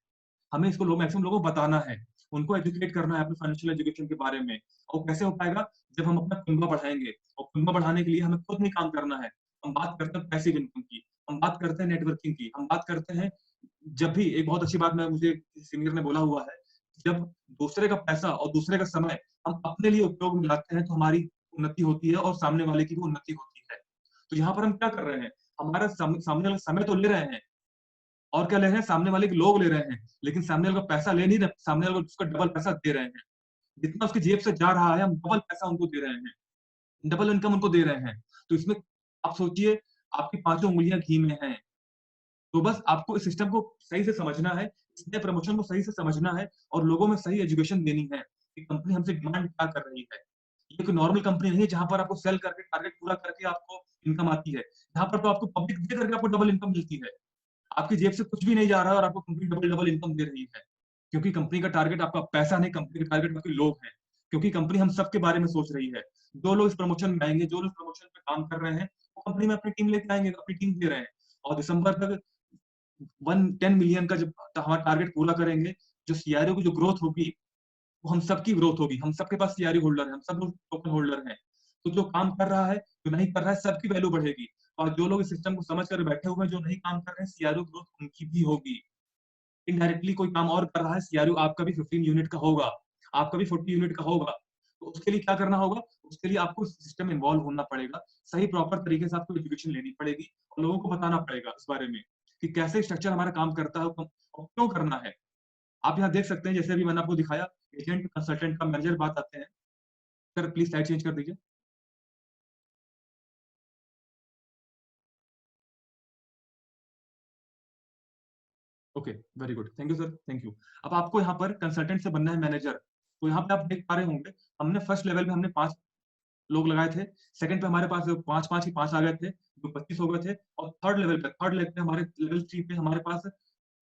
हमें इसको लोग मैक्सिमम लोगों को बताना है, उनको एजुकेट करना है अपने फाइनेंशियल एजुकेशन के बारे में। और कैसे हो पाएगा? जब हम अपना कुनबा बढ़ाएँगे और कुनबा बढ़ाने के लिए हमें खुद नहीं काम करना है। हम बात करते हैं पैसिव इनकम की, हम बात करते हैं नेटवर्किंग की, हम बात करते हैं जब भी एक बहुत अच्छी बात मैं मुझे सीनियर ने बोला हुआ है, जब दूसरे का पैसा और दूसरे का समय हम अपने लिए उपयोग में लाते हैं, तो हमारी उन्नति होती है और सामने वाले की भी उन्नति होती है। तो यहाँ पर हम क्या कर रहे हैं? हमारा सामने वाला समय तो ले रहे हैं, और क्या ले रहे हैं? सामने वाले के लोग ले रहे हैं, लेकिन सामने वाले का पैसा ले नहीं रहे, सामने वाले को उसका डबल पैसा दे रहे हैं। जितना उसकी जेब से जा रहा है, हम डबल पैसा उनको दे रहे हैं, डबल इनकम उनको दे रहे हैं। तो इसमें आप सोचिए, आपकी पाँचों उँगलियाँ घी में हैं। तो बस आपको इस सिस्टम को सही से समझना है, इस नए प्रमोशन को सही से समझना है और लोगों में सही एजुकेशन देनी है कि कंपनी हमसे डिमांड क्या कर रही है। ये कोई नॉर्मल कंपनी नहीं है जहाँ पर आपको सेल करके टारगेट पूरा करके आपको इनकम आती है। यहाँ पर तो आपको पब्लिक दे करके आपको डबल इनकम मिलती है। आपकी जेब से कुछ भी नहीं जा रहा है और आपको कंपनी डबल-डबल इनकम दे रही है। क्योंकि कंपनी का टारगेट आपका पैसा नहीं, कंपनी का टारगेट आपके लोग हैं। क्योंकि कंपनी हम सबके बारे में सोच रही है। जो लोग इस प्रमोशन में आएँगे, जो लोग प्रमोशन पे काम कर रहे हैं, वो कंपनी में अपनी टीम लेके आएँगे, अपनी टीम दे रहे हैं। और दिसंबर तक 10 मिलियन का जब हमारा टारगेट पूरा करेंगे, जो सीआरओ की जो ग्रोथ होगी, वो हम सबकी ग्रोथ होगी। हम सबके पास सीआरओ होल्डर है, हम सब लोग टोकन होल्डर हैं। तो जो काम कर रहा है, जो नहीं कर रहा है, सबकी वैल्यू बढ़ेगी। और जो लोग इस सिस्टम को समझ कर बैठे हुए हैं, जो नहीं काम कर रहे हैं, सीआरओ ग्रोथ उनकी भी होगी। इनडायरेक्टली कोई काम और कर रहा है, सीआरओ आपका भी 15 यूनिट का होगा, आपका भी 40 यूनिट का होगा। तो उसके लिए क्या करना होगा? उसके लिए आपको सिस्टम में इन्वॉल्व होना पड़ेगा। सही प्रॉपर तरीके से आपको एजुकेशन लेनी पड़ेगी और लोगों को बताना पड़ेगा इस बारे में कि कैसे स्ट्रक्चर हमारा काम करता है और क्यों करना है। आप यहाँ देख सकते हैं, जैसे अभी मैंने आपको दिखाया, एजेंट, कंसल्टेंट का मैनेजर बात आते हैं। सर प्लीज स्लाइड चेंज कर दीजिए। Okay, very good. Thank you sir, thank you. अब आपको यहाँ पर कंसल्टेंट से बनना है मैनेजर। तो यहाँ पे आप देख पा रहे होंगे, हमने फर्स्ट लेवल में हमने 5 लोग लगाए थे। सेकंड पे हमारे पास 5-5 के 5 आ गए थे, जो 25 हो गए थे। और थर्ड लेग पे हमारे लेवल 3 पे हमारे पास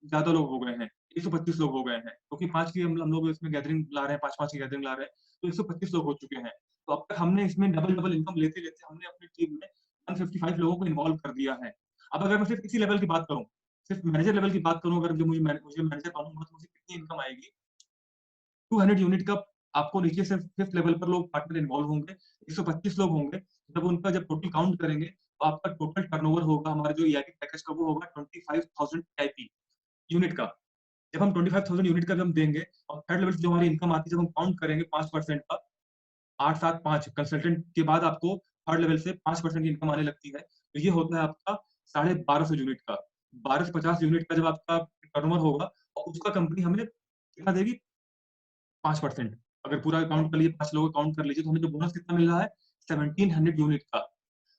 ज़्यादा लोग हो गए हैं, 125 लोग हो गए हैं। क्योंकि 5 की हम लोग इसमें गैदरिंग ला रहे हैं, 5-5 की गैदरिंग ला रहे हैं, तो 125 लोग हो चुके हैं। तो अब तक हमने इसमें डबल-डबल इनकम लेते-लेते हमने अपनी टीम में 155 लोगों को इन्वॉल्व कर दिया है। अब अगर मैं सिर्फ इसी लेवल की बात करूँ, सिर्फ मैनेजर लेवल की बात करूँ, अगर जो मुझे मैनेजर बनूँगा तो मुझे कितनी इनकम आएगी? 200 यूनिट का आपको नीचे से 5th लेवल पर लोग पार्टनर इन्वॉल्व होंगे, 125 लोग होंगे। जब टोटल काउंट करेंगे, तो आपका टोटल टर्नओवर होगा हमारा जो ईआईपी पैकेज का, वो होगा 25,000 ईआईपी यूनिट का। जब हम 25,000 यूनिट का जब हम देंगे और थर्ड लेवल से जो हमारी इनकम आती है, जब हम काउंट करेंगे 5% का, 8, 7, 5 कंसल्टेंट के बाद आपको थर्ड लेवल से 5% की इनकम आने लगती है। तो ये होता है आपका 1250 यूनिट का। 12 से 50 यूनिट का जब आपका टर्नओवर होगा, और उसका कंपनी हमें कितना देगी? 5%। अगर पूरा काउंट कर लीजिए, 5 लोगों का काउंट कर लीजिए, तो हमें जो बोनस कितना मिल रहा है? 1700 यूनिट का।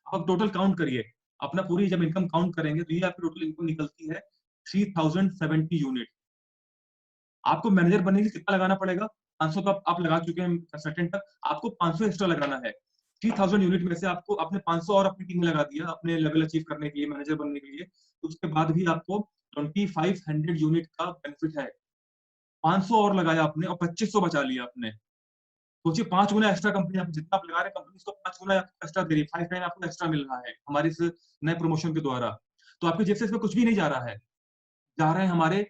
अब टोटल काउंट करिए, अपना पूरी जब इनकम काउंट करेंगे, तो ये आपकी टोटल इनकम निकलती है 3070 यूनिट। आपको मैनेजर बनने के लिए कितना लगाना पड़ेगा? 500 तो आप लगा चुके हैं कंसल्टेंट तक, आपको 500 एक्स्ट्रा लगाना है। 3000 यूनिट में से आपको आपने 500 और अपनी टीम में लगा दिया, अपने लेवल अचीव करने के लिए, मैनेजर बनने के लिए। तो उसके बाद भी आपको 2500 यूनिट का बेनिफिट है। 500 और लगाया आपने और 2500 बचा लिया आपने। सोचिए 5 गुना एक्स्ट्रा कंपनी आप जितना आप लगा रहे हैं कंपनी उसको 5 गुना आपको एक्स्ट्रा दे रही है, 5 टाइम आपको एक्स्ट्रा मिल रहा है हमारे इस नए प्रमोशन के द्वारा। तो आपकी जेब से इसमें कुछ भी नहीं जा रहा है, जा रहे हैं हमारे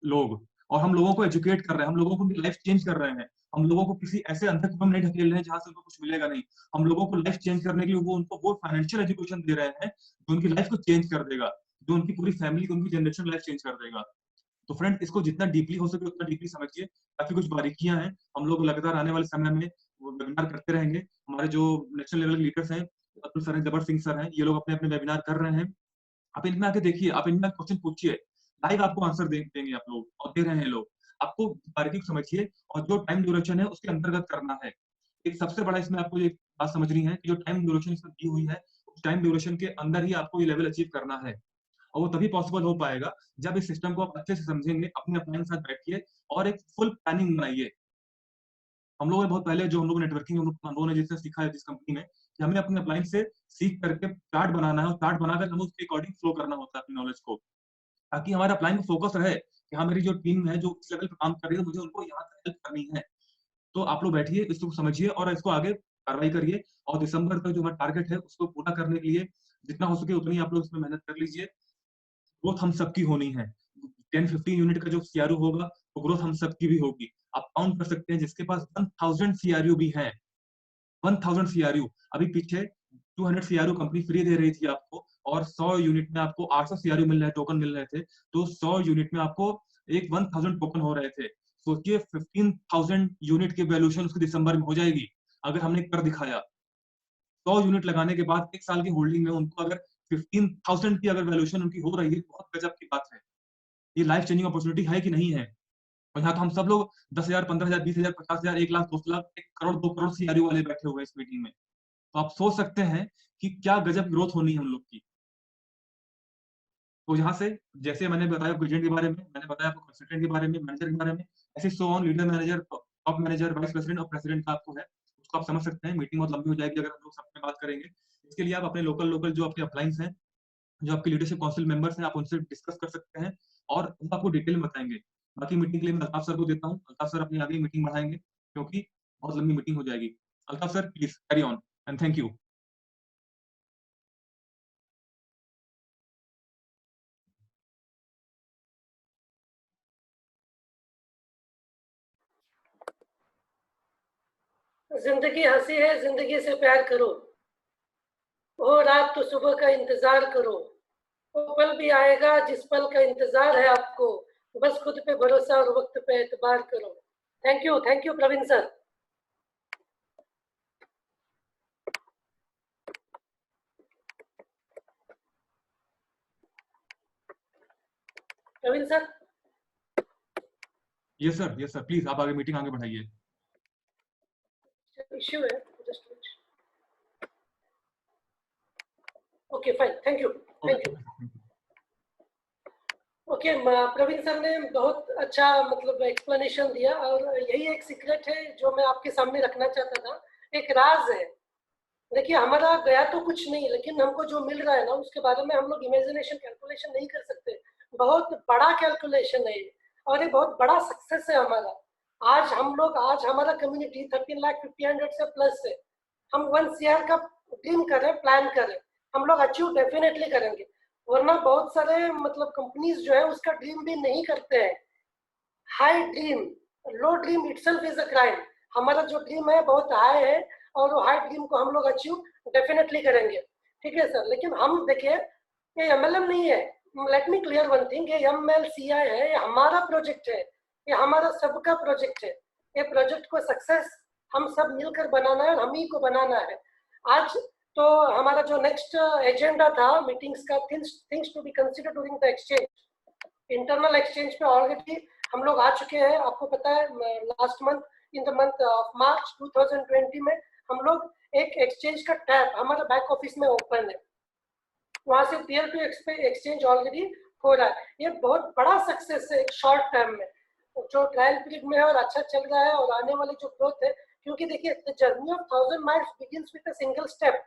लोग, और हम लोगों को एजुकेट कर रहे हैं, हम लोगों को लाइफ चेंज कर रहे हैं, हम लोगों को किसी ऐसे अंधे कुएं में नहीं ढकेल रहे हैं जहाँ से उनको कुछ मिलेगा नहीं। हम लोगों को लाइफ चेंज करने के लिए वो उनको वो फाइनेंशियल एजुकेशन दे रहे हैं जो उनकी लाइफ को चेंज कर देगा, जो उनकी पूरी फैमिली, उनकी जनरेशन लाइफ चेंज कर देगा। तो फ्रेंड इसको जितना डीपली हो सके उतना डीपली समझिए। काफी कुछ बारीकियां हैं, हम लोग लगातार आने वाले समय में वेबिनार करते रहेंगे। हमारे जो नेशनल लेवल के लीडर्स हैं, अतुल सर हैं, जबर सिंह सर हैं, ये लोग अपने अपने वेबिनार कर रहे हैं। आप इनमें आके देखिए, आप इनमें क्वेश्चन पूछिए, लाइव आपको आंसर देंगे आप लोग, और दे रहे हैं लोग। आपको बारीकी को समझिए और जो टाइम ड्यूरेशन है उसके अंतर्गत करना है। एक सबसे बड़ा इसमें आपको एक बात समझनी है कि जो टाइम ड्यूरेशन इसमें दी हुई है, उस टाइम ड्यूरेशन के अंदर ही आपको ये लेवल अचीव करना है, और वो तभी पॉसिबल हो पाएगा जब इस सिस्टम को आप अच्छे से समझेंगे, अपने अपने साथ बैठिए और एक फुल प्लानिंग बनाइए। हम लोगों ने बहुत पहले जो हम लोग नेटवर्किंग हम लोगों ने जिससे सीखा है जिस कंपनी में, कि हमें अपने अप्लायंस से सीख करके चार्ट बनाना है, और चार्ट बनाकर हमें उसके अकॉर्डिंग फ्लो करना होता है अपनी नॉलेज को, ताकि हमारा अप्लायंस फोकस रहे कि हाँ मेरी जो टीम है जो इस लेवल पे काम कर रही है मुझे उनको यहाँ तक हेल्प करनी है। तो आप लोग बैठिए, इसको समझिए और इसको आगे कार्रवाई करिए, और दिसंबर तक जो हमारा टारगेट है उसको पूरा करने के लिए जितना हो सके उतनी आप लोग इसमें मेहनत कर लीजिए। ग्रोथ हम सबकी होनी है। 10-15 यूनिट का जो सीआरओ होगा वो ग्रोथ हम सबकी भी होगी। आप काउंट कर सकते हैं जिसके पास 1000 सीआरओ भी है, 1000 सीआरओ, अभी पीछे 200 सीआरओ कंपनी फ्री दे रही थी आपको, और 100 यूनिट में आपको 800 सीआरओ मिल रहे टोकन मिल रहे थे, तो 100 यूनिट में आपको एक 1000 टोकन हो रहे थे। सोचिए 15,000 यूनिट की वैल्यूएशन उसकी दिसंबर में हो जाएगी अगर हमने कर दिखाया। 100 यूनिट लगाने के बाद 1 साल की होल्डिंग में उनको अगर 15,000 की अगर वैल्यूएशन उनकी हो रही है, बहुत गजब की बात है। ये लाइफ चेंजिंग अपॉर्चुनिटी है कि नहीं है? और यहाँ तो हम सब लोग 10,000, 15,000, 20,000, 50,000, 1 लाख, 2 लाख, 1 करोड़, 2 करोड़ सीआरओ वाले बैठे हुए हैं इस मीटिंग में। तो आप सोच सकते हैं कि क्या गजब ग्रोथ होनी है हम लोग की। तो यहाँ से जैसे मैंने बताया आपको एजेंट के बारे में, मैंने बताया आपको कंसल्टेंट के बारे में, मैनेजर के बारे में, ऐसे so on, leader manager, top manager, vice president और प्रेसिडेंट का आपको है। उसको आप समझ सकते हैं, मीटिंग बहुत लंबी हो जाएगी अगर हम लोग सब पे बात करेंगे। इसके लिए आप अपने लोकल लोकल जो आपके अपलायंस हैं, जो आपके लीडरशिप काउंसिल मेंबर्स हैं, आप उनसे डिस्कस कर सकते हैं और वो आपको डिटेल में बताएँगे। बाकी मीटिंग के लिए मैं अल्ताफ सर को देता हूँ। अल्ताफ सर अपनी आगे मीटिंग बढ़ाएँगे क्योंकि बहुत लंबी मीटिंग हो जाएगी। Altaf sir please carry on and thank you. जिंदगी हंसी है, जिंदगी से प्यार करो, वो रात तो सुबह का इंतजार करो, वो पल भी आएगा जिस पल का इंतजार है आपको, बस खुद पे भरोसा और वक्त पे एतबार करो। Thank you Praveen sir. Praveen sir, yes sir please आप आगे मीटिंग आगे बढ़ाइए। इश्यू है, just okay fine, thank you. Okay, Praveen sir ने बहुत अच्छा मतलब एक्सप्लेनेशन दिया, और यही एक सीक्रेट है जो मैं आपके सामने रखना चाहता था, एक राज है। देखिए हमारा गया तो कुछ नहीं, लेकिन हमको जो मिल रहा है ना उसके बारे में हम लोग इमेजिनेशन कैलकुलेशन नहीं कर सकते। बहुत बड़ा कैलकुलेशन है ये, और ये बहुत बड़ा सक्सेस है हमारा। आज हमारा कम्युनिटी 13,50,000 से प्लस है। हम 1 CR का ड्रीम करें, प्लान करें, हम लोग अचीव डेफिनेटली करेंगे। वरना बहुत सारे मतलब कंपनीज जो है उसका ड्रीम भी नहीं करते हैं। High dream, low dream itself is a crime. हमारा जो ड्रीम है बहुत हाई है, और वो हाई ड्रीम को हम लोग अचीव डेफिनेटली करेंगे। ठीक है सर, लेकिन हम देखिए ये MLM नहीं है। Let me clear one thing, ये MLCI है, ये हमारा प्रोजेक्ट है, ये हमारा सबका प्रोजेक्ट है। ये प्रोजेक्ट को सक्सेस हम सब मिलकर बनाना है, और हम ही को बनाना है। आज तो हमारा जो नेक्स्ट एजेंडा था मीटिंग्स का, things to be consider during the exchange, internal exchange पे ऑलरेडी हम लोग आ चुके हैं। आपको पता है last month, in the month of March 2020 में हम लोग एक एक्सचेंज का टैब हमारा बैक ऑफिस में ओपन है, वहां से पीयर टू एक्सचेंज ऑलरेडी हो रहा है। ये बहुत बड़ा सक्सेस है एक शॉर्ट टर्म में, जो ट्रायल पीरियड में है और अच्छा चल रहा है, और आने वाली जो ग्रोथ है। क्योंकि देखिए the journey of 1000 miles begins with a single step.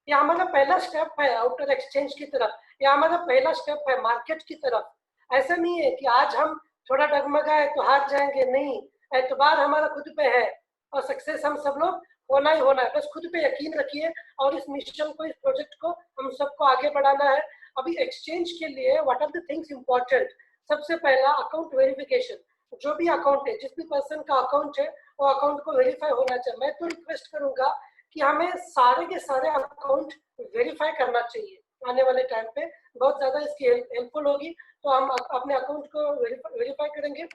ये हमारा पहला स्टेप है आउटर एक्सचेंज की तरफ, ये हमारा पहला स्टेप है मार्केट की तरफ। ऐसा नहीं है कि आज हम थोड़ा डगमगाए तो हार जाएंगे नहीं, एतबार हमारा खुद पे है और सक्सेस हम सब लोग होना ही होना है। बस खुद पे यकीन रखिए और इस मिशन को, इस प्रोजेक्ट को हम सबको आगे बढ़ाना है। अभी एक्सचेंज के लिए what are the things important? सबसे पहला अकाउंट वेरिफिकेशन। जो भी अकाउंट है, जिस भी पर्सन का अकाउंट है, वो अकाउंट को वेरीफाई होना चाहिए। मैं तो रिक्वेस्ट करूंगा कि हमें सारे के सारे अकाउंट वेरीफाई करना चाहिए। आने वाले टाइम पे बहुत ज्यादा इसकी हेल्पफुल होगी, तो हम अपने अकाउंट को वेरीफाई करेंगे।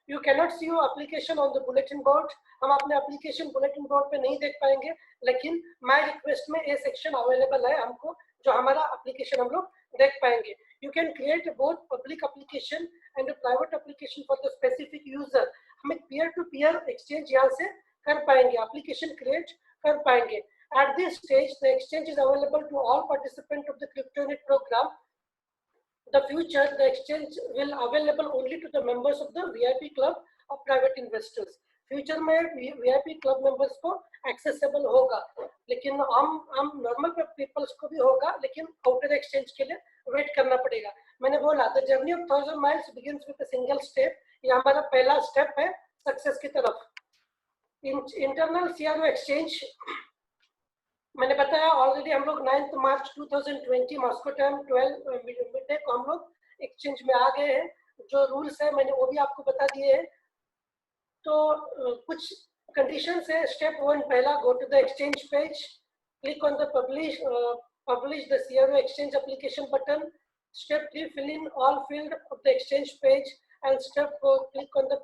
You cannot see your application on the bulletin board. हम अपने एप्लीकेशन बुलेटिन बोर्ड पे नहीं देख पाएंगे, लेकिन माय रिक्वेस्ट में ये सेक्शन अवेलेबल है हमको, जो हमारा एप्लीकेशन हम लोग देख पाएंगे। You can create both public application and private application for the specific user. हम एक पीयर टू पीयर एक्सचेंज यहाँ से कर पाएंगे, एप्लीकेशन क्रिएट कर पाएंगे। At this stage, the exchange is available to all participants of the CryptoNet program. The future, the exchange will available only to the members of the VIP club of private investors. Future में VIP club members को accessible होगा, लेकिन हम normal peoples को भी होगा, लेकिन outer exchange के लिए वेट करना पड़ेगा। मैंने बोला the journey of 1000 miles begins with a single step. ये हमारा पहला स्टेप है सक्सेस की तरफ। इंटरनल CRO एक्सचेंज मैंने बताया ऑलरेडी। हम लोग 9 मार्च 2020 मॉस्को टाइम 12 मिडडे को हम लोग एक्सचेंज में आ गए हैं। जो रूल्स है मैंने वो भी आपको बता दिए हैं। तो कुछ कंडीशंस है। स्टेप 1 पहला, go to the exchange page, click on the publish the CRO exchange application button. Step 3, fill in all field of the exchange page, and step 4, click on the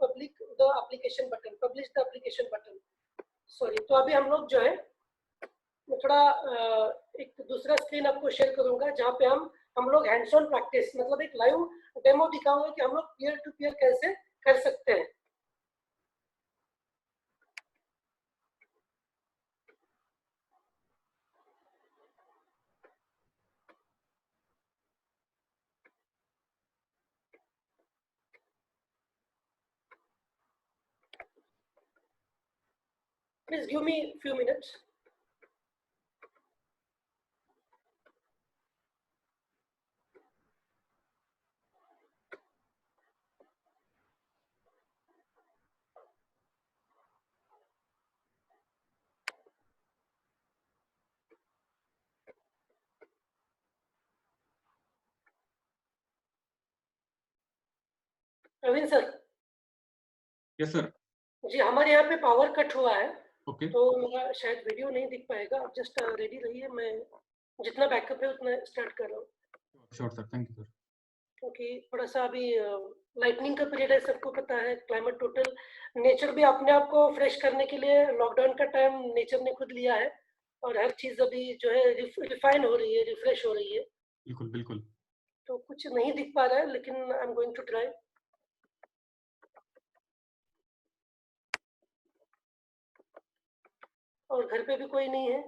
application button, publish the application button. Sorry, तो अभी हम लोग जो है मैं थोड़ा एक दूसरा स्क्रीन आपको शेयर करूंगा, जहाँ पे हम लोग हैंड्स ऑन प्रैक्टिस, मतलब एक लाइव डेमो दिखाऊंगा कि हम लोग पीयर टू पीयर कैसे कर सकते हैं। Please give me a few minutes. Praveen sir. Yes sir. जी, हमारे यहाँ पे पावर कट हुआ है। ओके। तो मेरा शायद वीडियो नहीं दिख पाएगा। आप जस्ट रेडी रहिए, मैं जितना बैकअप है उतना स्टार्ट कर रहा हूँ। Sure sir, thank you sir. क्योंकि थोड़ा सा अभी लाइटनिंग का पीरियड है, सबको पता है। क्लाइमेट टोटल, नेचर भी अपने आप को फ्रेश करने के लिए लॉकडाउन का टाइम नेचर ने खुद लिया है, और हर चीज अभी जो है रिफाइन हो रही है, रिफ्रेश हो रही है। बिल्कुल बिल्कुल। तो कुछ नहीं दिख पा रहा है, लेकिन I am going to try. और घर पे भी कोई नहीं है।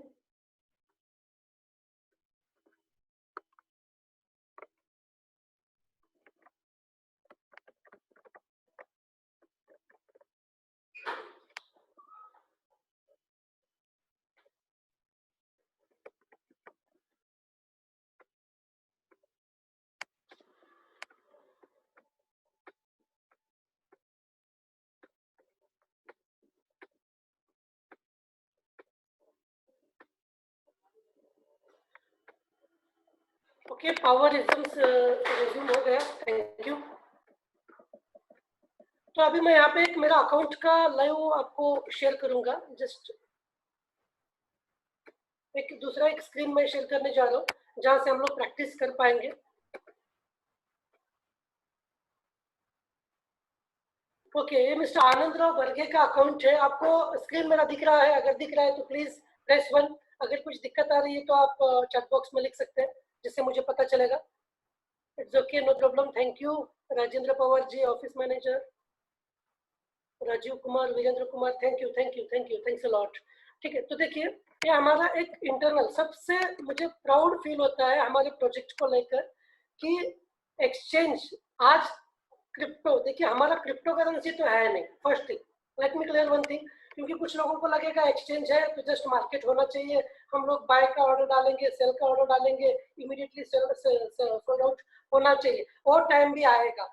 ओके, पावर रिज्यूम हो गया, थैंक यू। तो अभी मैं यहाँ पे एक मेरा अकाउंट का लाइव आपको शेयर करूंगा। जस्ट एक दूसरा एक स्क्रीन में शेयर करने जा रहा हूँ, जहाँ से हम लोग प्रैक्टिस कर पाएंगे। ओके, ये मिस्टर आनंद राव बर्गे का अकाउंट है। आपको स्क्रीन मेरा दिख रहा है? अगर दिख रहा है तो प्लीज प्रेस 1। अगर कुछ दिक्कत आ रही है तो आप चैट बॉक्स में लिख सकते हैं, जिससे मुझे पता चलेगा। It's okay, no problem. Thank you Rajendra Pawar ji, office manager. Rajeev Kumar, Virendra Kumar, thank you thank you thank you, thanks a lot. ठीक है, तो देखिए ये हमारा एक इंटरनल, सबसे मुझे प्राउड फील होता है हमारे प्रोजेक्ट को लेकर कि एक्सचेंज आज क्रिप्टो, देखिए हमारा क्रिप्टो करेंसी तो है नहीं। First thing, let me clear one thing, क्योंकि कुछ लोगों को लगेगा एक्सचेंज है तो जस्ट मार्केट होना चाहिए, हम लोग बाय का ऑर्डर डालेंगे, सेल का ऑर्डर डालेंगे, इमीडिएटली सोल्ड आउट होना चाहिए। और टाइम भी आएगा,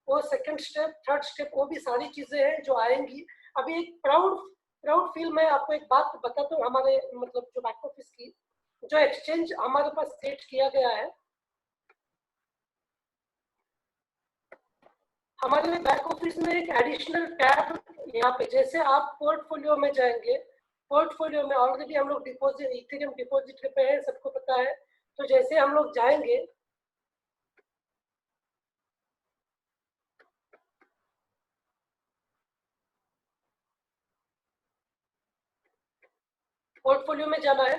वो सेकंड स्टेप, थर्ड स्टेप, वो भी सारी चीजें हैं जो आएंगी। अभी एक प्राउड फील मैं आपको एक बात बताता हूँ, हमारे मतलब जो बैक ऑफिस की जो एक्सचेंज हमारे पास सेट किया गया है, हमारे बैक ऑफिस में एक एडिशनल टैब यहाँ पे, जैसे आप पोर्टफोलियो में जाएंगे, पोर्टफोलियो में ऑलरेडी हम लोग डिपॉजिट इथेरियम डिपॉजिटरी पे है, सबको पता है। तो जैसे हम लोग जाएंगे, पोर्टफोलियो में जाना है,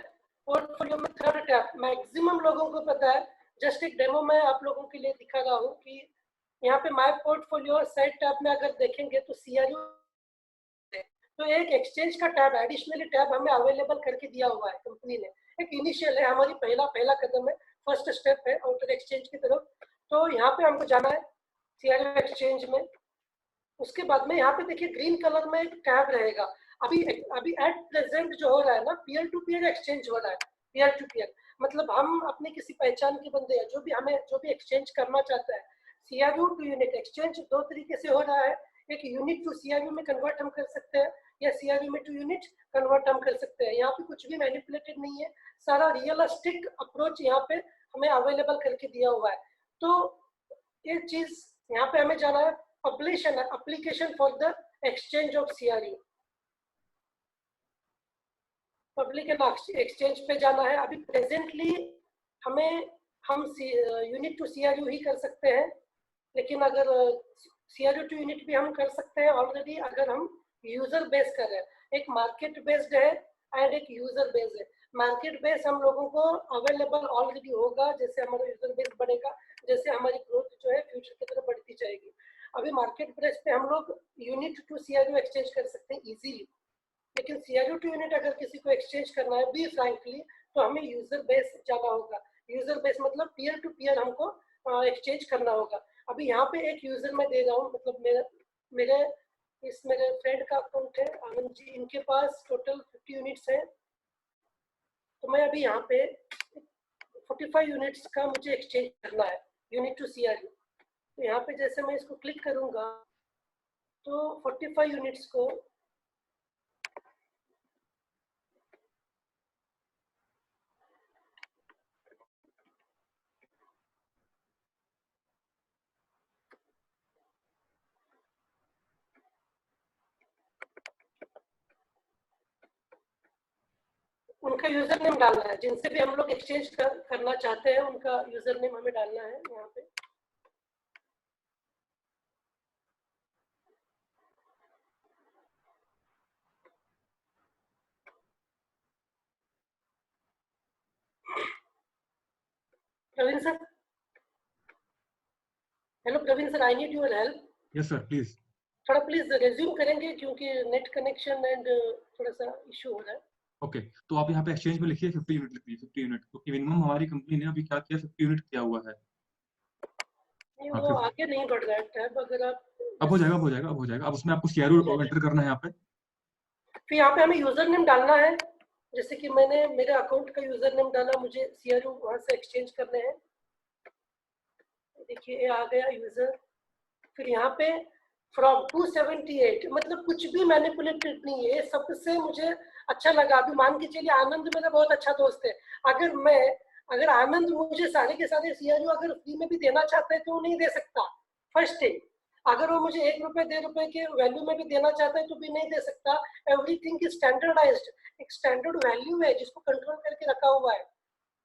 पोर्टफोलियो में थर्ड टैब, मैक्सिमम लोगों को पता है। जस्ट एक डेमो मैं आप लोगों के लिए दिखा रहा हूँ कि यहाँ पे माय पोर्टफोलियो साइड टैब में अगर देखेंगे तो सीआरयू, तो एक एक्सचेंज का टैब, एडिशनली टैब हमें अवेलेबल करके दिया हुआ है कंपनी ने। एक इनिशियल है, हमारी पहला कदम है, फर्स्ट स्टेप है आउटर एक्सचेंज की तरफ। तो यहाँ पे हमको जाना है सीआरयू एक्सचेंज में। उसके बाद में यहाँ पे देखिए ग्रीन कलर में एक टैब रहेगा। अभी अभी एट प्रेजेंट जो हो रहा है ना, पीयर टू पीयर एक्सचेंज हो रहा है। पीयर टू पीयर मतलब हम अपने किसी पहचान के बंदे हैं, जो भी एक्सचेंज करना चाहता है, सीआरयू टू यूनिट एक्सचेंज दो तरीके से हो रहा है। एक यूनिट टू सीआरयू में कन्वर्ट हम कर सकते हैं, या सीआरयू में टू यूनिट कन्वर्ट हम कर सकते हैं। यहाँ पे कुछ भी मैनिपुलेटेड नहीं है, सारा रियलिस्टिक अप्रोच यहाँ पे हमें अवेलेबल करके दिया हुआ है। तो ये चीज यहाँ पे हमें जाना है, publish an application for the exchange of CRU, public and exchange पे जाना है। अभी प्रेजेंटली हम यूनिट टू सीआरयू ही कर सकते हैं, लेकिन अगर सीआरयू टू यूनिट भी हम कर सकते हैं ऑलरेडी, अगर हम यूजर बेस कर रहे हैं। एक मार्केट बेस्ड है एंड एक यूजर बेस्ड है। मार्केट बेस हम लोगों को अवेलेबल ऑलरेडी होगा, जैसे हमारा यूजर बेस बढ़ेगा, जैसे हमारी ग्रोथ जो है फ्यूचर की तरफ बढ़ती जाएगी। अभी मार्केट बेस पे हम लोग यूनिट टू सीआरयू एक्सचेंज कर सकते हैं इजीली, लेकिन सीआरयू टू यूनिट अगर किसी को एक्सचेंज करना है बी फ्रैंकली, तो हमें यूजर बेस जाना होगा। यूजर बेस मतलब पीयर टू पीयर हमको एक्सचेंज करना होगा। अभी यहाँ पे एक यूजर मैं दे रहा हूँ, मतलब मेरे फ्रेंड का अकाउंट है आनंद जी, इनके पास टोटल 50 यूनिट्स है। तो मैं अभी यहाँ पे 45 यूनिट्स का मुझे एक्सचेंज करना है यूनिट टू सीआरयू। तो यहाँ पे जैसे मैं इसको क्लिक करूंगा तो 45 यूनिट्स को उनका यूजर नेम डालना है, जिनसे भी हम लोग एक्सचेंज करना चाहते हैं उनका यूजर नेम हमें डालना है यहाँ पे। Praveen sir, hello Praveen sir, I need your help. Yes sir please. थोड़ा प्लीज रेज्यूम करेंगे क्योंकि नेट कनेक्शन एंड थोड़ा सा इशू हो रहा है। ओके तो आप यहाँ पे एक्सचेंज में लिखिए 50 यूनिट, लिखिए 50 यूनिट, क्योंकि मिनिमम हमारी कंपनी ने अभी क्या किया 50 यूनिट किया हुआ है। नहीं, हाँ, वो आगे नहीं बढ़ रहा है टैब, अगर आप अब हो जाएगा, अब हो जाएगा, अब हो जाएगा। अब उसमें आपको सीआरयू एंटर करना है यहाँ पे। फिर यहाँ पे हमें यूजर नेम डालना है, जैसे कि मैंने मेरे अकाउंट का यूजर नेम डाला, मुझे सीआरयू वहां से एक्सचेंज करने हैं। देखिए ये आ गया यूजर। फिर यहाँ पे फ्रॉम 278, मतलब कुछ भी मैनिपुलेटेड नहीं है, सबसे मुझे अच्छा लगा। अभी मान के चलिए आनंद मेरा बहुत अच्छा दोस्त है, अगर आनंद मुझे सारे के सारे सीआरयू अगर फ्री में भी देना चाहता है तो वो नहीं दे सकता, फर्स्ट थिंग। अगर वो मुझे 1 रुपए 1.5 रुपए के वैल्यू में भी देना चाहता है तो भी नहीं दे सकता। एवरीथिंग इज स्टैंडर्डाइज्ड, एक स्टैंडर्ड वैल्यू है जिसको कंट्रोल करके रखा हुआ है।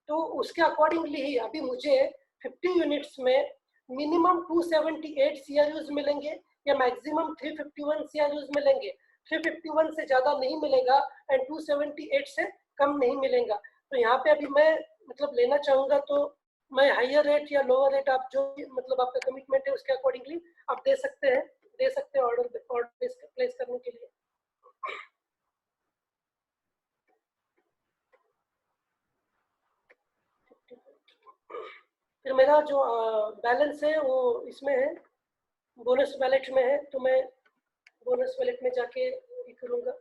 तो उसके अकॉर्डिंगली ही अभी मुझे 50 यूनिट्स में मिनिमम 278 सीआरयूज मिलेंगे या मैक्सिमम 351 सीआरयूज मिलेंगे। 351 से ज्यादा नहीं मिलेगा एंड 278 से कम नहीं मिलेगा। तो यहाँ पे अभी मैं मतलब लेना चाहूंगा तो मैं हायर रेट या लोअर रेट, आप जो मतलब आपका कमिटमेंट है उसके अकॉर्डिंगली आप दे सकते हैं ऑर्डर प्लेस करने के लिए। फिर मेरा जो बैलेंस है वो इसमें है, बोनस वैलेट में है, तो मैं बोनस वैलेट में जाके ये करूंगा।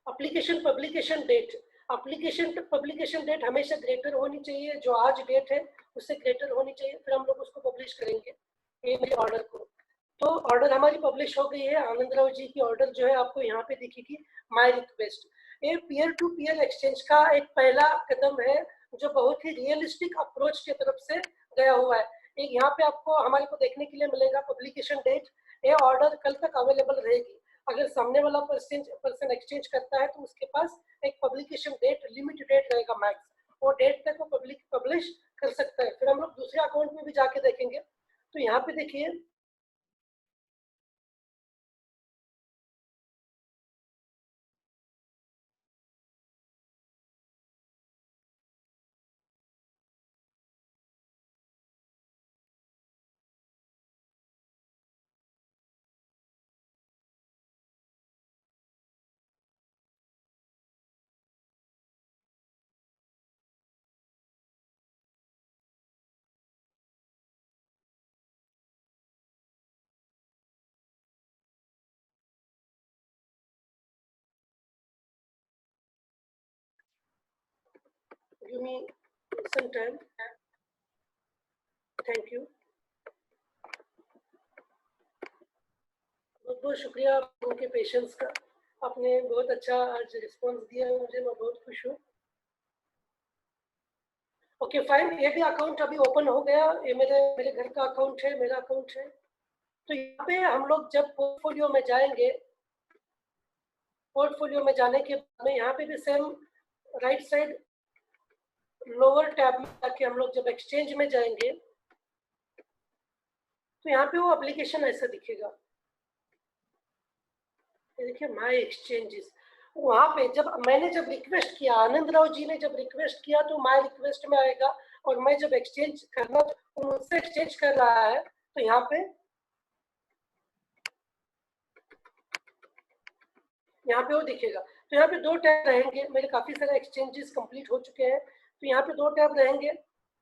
Application publication date, application publication date हमेशा ग्रेटर होनी चाहिए, जो आज डेट है उससे ग्रेटर होनी चाहिए, फिर हम लोग उसको पब्लिश करेंगे ये मेरे ऑर्डर को। तो ऑर्डर हमारी पब्लिश हो गई है। आनंद राव जी की ऑर्डर जो है आपको यहाँ पे दिखेगी, माय रिक्वेस्ट। ये पीयर टू पीयर एक्सचेंज का एक पहला कदम है जो बहुत ही रियलिस्टिक अप्रोच की तरफ से गया हुआ है। एक यहाँ पे आपको हमारे को देखने के लिए मिलेगा पब्लिकेशन डेट। ये ऑर्डर कल तक अवेलेबल रहेगी। अगर सामने वाला पर्सन एक्सचेंज करता है तो उसके पास एक पब्लिकेशन डेट, लिमिट डेट रहेगा मैक्स, वो डेट तक वो पब्लिश कर सकता है। फिर हम लोग दूसरे अकाउंट में भी जाके देखेंगे। तो यहाँ पे देखिए, give me some time. Thank you, बहुत बहुत शुक्रिया उनके पेशेंस का। आपने बहुत अच्छा आज रिस्पॉन्स दिया मुझे, मैं बहुत खुश हूँ। ओके फाइन, ये भी अकाउंट अभी ओपन हो गया। ये मेरे घर का अकाउंट है, मेरा अकाउंट है। तो यहाँ पे हम लोग जब पोर्टफोलियो में जाएंगे, पोर्टफोलियो में जाने के बाद में यहाँ पे भी same right side lower tab में जाके हम लोग जब एक्सचेंज में जाएंगे तो यहाँ पे वो एप्लीकेशन ऐसा दिखेगा। देखिए माय एक्सचेंजेस, वहां पे जब मैंने रिक्वेस्ट किया, आनंद राव जी ने जब रिक्वेस्ट किया तो माय रिक्वेस्ट में आएगा। और मैं जब एक्सचेंज करना, तो मुझसे एक्सचेंज कर रहा है तो यहाँ पे वो दिखेगा। तो यहाँ पे दो टैब रहेंगे। मेरे काफी सारे एक्सचेंजेस कंप्लीट हो चुके हैं, तो यहाँ पे दो टैब रहेंगे।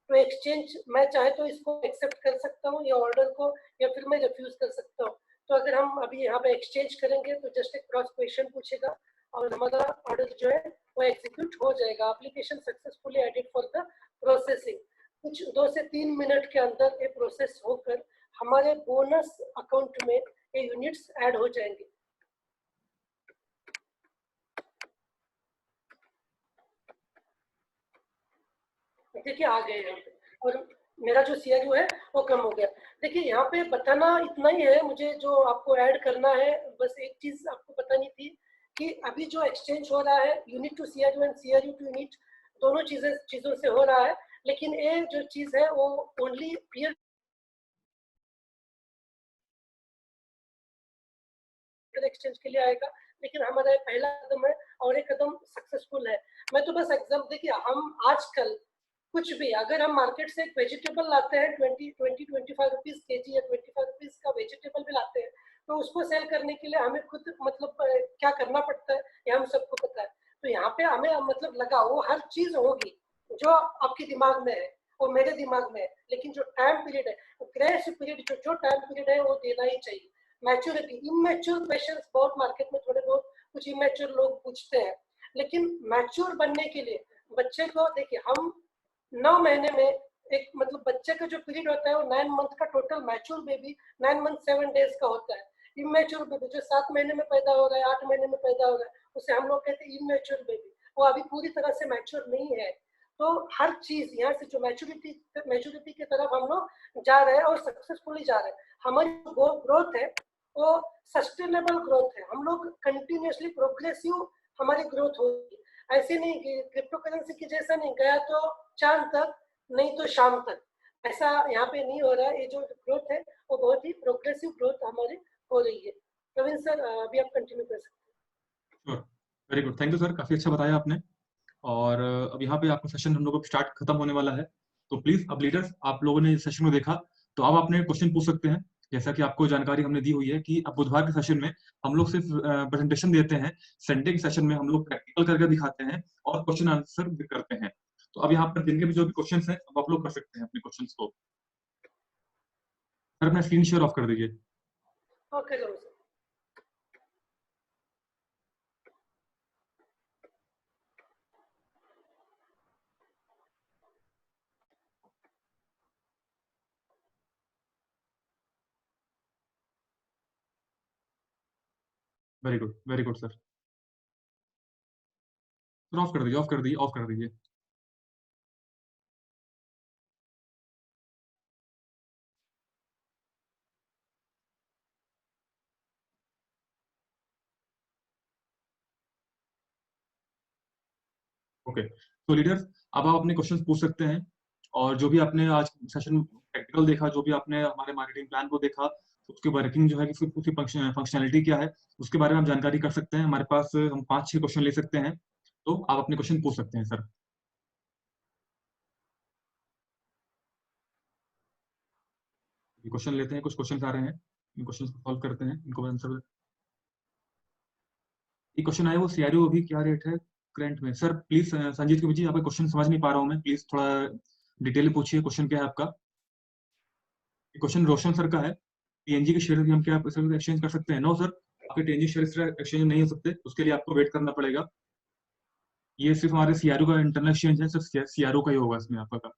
तो एक्सचेंज मैं चाहे तो इसको एक्सेप्ट कर सकता हूँ या ऑर्डर को, या फिर मैं रिफ्यूज कर सकता हूँ। तो अगर हम अभी यहाँ पे एक्सचेंज करेंगे तो जस्ट एक क्रॉस क्वेश्चन पूछेगा और हमारा ऑर्डर जो है वो एग्जीक्यूट हो जाएगा। Application successfully added for the processing. कुछ 2 से 3 मिनट के अंदर ये प्रोसेस होकर हमारे बोनस अकाउंट में ये यूनिट्स ऐड हो जाएंगे। देखिए आ गए यहाँ पे, और मेरा जो सीआरयू है वो कम हो गया। देखिए यहाँ पे बताना इतना ही है मुझे, जो आपको ऐड करना है। बस एक चीज आपको बतानी थी कि अभी जो एक्सचेंज हो रहा है unit to CRU and CRU to unit, दोनों चीजों से हो रहा है। लेकिन ये जो चीज है वो ओनली पीयर एक्सचेंज के लिए आएगा। लेकिन हमारा ये पहला कदम है और ये कदम सक्सेसफुल है। मैं तो बस एग्जाम, देखिए हम आजकल कुछ भी, अगर हम मार्केट से एक वेजिटेबल लाते हैं 25 रुपीज के जी या 25 रुपीज का वेजिटेबल भी लाते हैं, तो उसको सेल करने के लिए हमें खुद मतलब क्या करना पड़ता है ये हम सबको पता है। तो यहाँ पे हमें मतलब लगा वो हर चीज होगी जो आपके दिमाग में है, वो मेरे दिमाग में है। लेकिन जो टाइम पीरियड है, ग्रेस पीरियड, जो टाइम पीरियड है वो देना ही चाहिए। मैच्योरिटी, इमेच्योर क्वेश्चंस बहुत मार्केट में थोड़े बहुत कुछ इमेच्योर लोग पूछते हैं, लेकिन मैच्योर बनने के लिए बच्चे को, देखिए हम 9 महीने में एक मतलब बच्चे का जो पीरियड होता है वो 9 मंथ का total, mature baby 9 month 7 days का होता है। इमेच्योर बेबी जो 7 महीने में पैदा हो रहा है, 8 महीने में पैदा हो रहा है, उसे हम लोग कहते हैं इमेच्योर बेबी। वो अभी पूरी तरह से मैच्योर नहीं है। तो हर चीज यहाँ से जो मैच्योरिटी की तरफ हम लोग जा रहे हैं और सक्सेसफुली जा रहे हैं। हमारी ग्रोथ है वो सस्टेनेबल ग्रोथ है। हम लोग कंटिन्यूसली प्रोग्रेसिव हमारी ग्रोथ होगी। ऐसे नहीं कि क्रिप्टो करेंसी की जैसा नहीं, गया तो चांद तक नहीं तो शाम तक, ऐसा यहाँ पे नहीं हो रहा है। ये जो ग्रोथ है वो बहुत ही प्रोग्रेसिव ग्रोथ हमारी हो रही है। प्रवीण सर अभी आप कंटिन्यू कर सकते हैं। Very good, thank you sir, काफी अच्छा बताया आपने। और अब यहाँ पे आपका सेशन हम लोग स्टार्ट खत्म होने वाला है। तो प्लीज अब लीडर्स, आप लोगों ने सेशन को देखा तो अब आपने क्वेश्चन पूछ सकते हैं। जैसा कि आपको जानकारी हमने दी हुई है कि अब बुधवार के सेशन में हम लोग सिर्फ प्रेजेंटेशन देते हैं, संडे के सेशन में हम लोग प्रैक्टिकल करके दिखाते हैं और क्वेश्चन आंसर भी करते हैं। तो अब यहाँ पर जिनके भी जो भी क्वेश्चन हैं अब आप लोग कर सकते हैं अपने क्वेश्चन को। सर अपना स्क्रीन शेयर ऑफ कर दीजिए। Okay sir. Very good sir. Sir of कर दीजिए, ऑफ कर दीजिए, ऑफ कर दीजिए। ओके, तो लीडर्स अब आप अपने क्वेश्चंस पूछ सकते हैं, और जो भी आपने आज सेशन प्रैक्टिकल देखा, जो भी आपने हमारे मार्केटिंग प्लान को देखा, उसकी वर्किंग जो है, कि उसकी फंक्शनैलिटी क्या है, उसके बारे में आप जानकारी कर सकते हैं। हमारे पास हम 5-6 क्वेश्चन ले सकते हैं, तो आप अपने क्वेश्चन पूछ सकते हैं सर। क्वेश्चन लेते हैं, कुछ क्वेश्चन आ रहे हैं, इन क्वेश्चन को सॉल्व करते हैं, इनको आंसर। ये क्वेश्चन आया वो सीआरओ अभी क्या रेट है करंट में? सर प्लीज संजीत कविर जी, आपका क्वेश्चन समझ नहीं पा रहा हूँ मैं, प्लीज थोड़ा डिटेल में पूछिए, क्वेश्चन क्या है आपका? क्वेश्चन रोशन सर का है, टीएनजी के शेयर भी हम क्या एक्सचेंज कर सकते हैं? नो सर, आपके टीएनजी शेयर एक्सचेंज नहीं हो सकते, उसके लिए आपको वेट करना पड़ेगा। ये सिर्फ हमारे सीआरओ का इंटरनल एक्सचेंज है, सिर्फ सीआरओ का ही होगा इसमें आपका।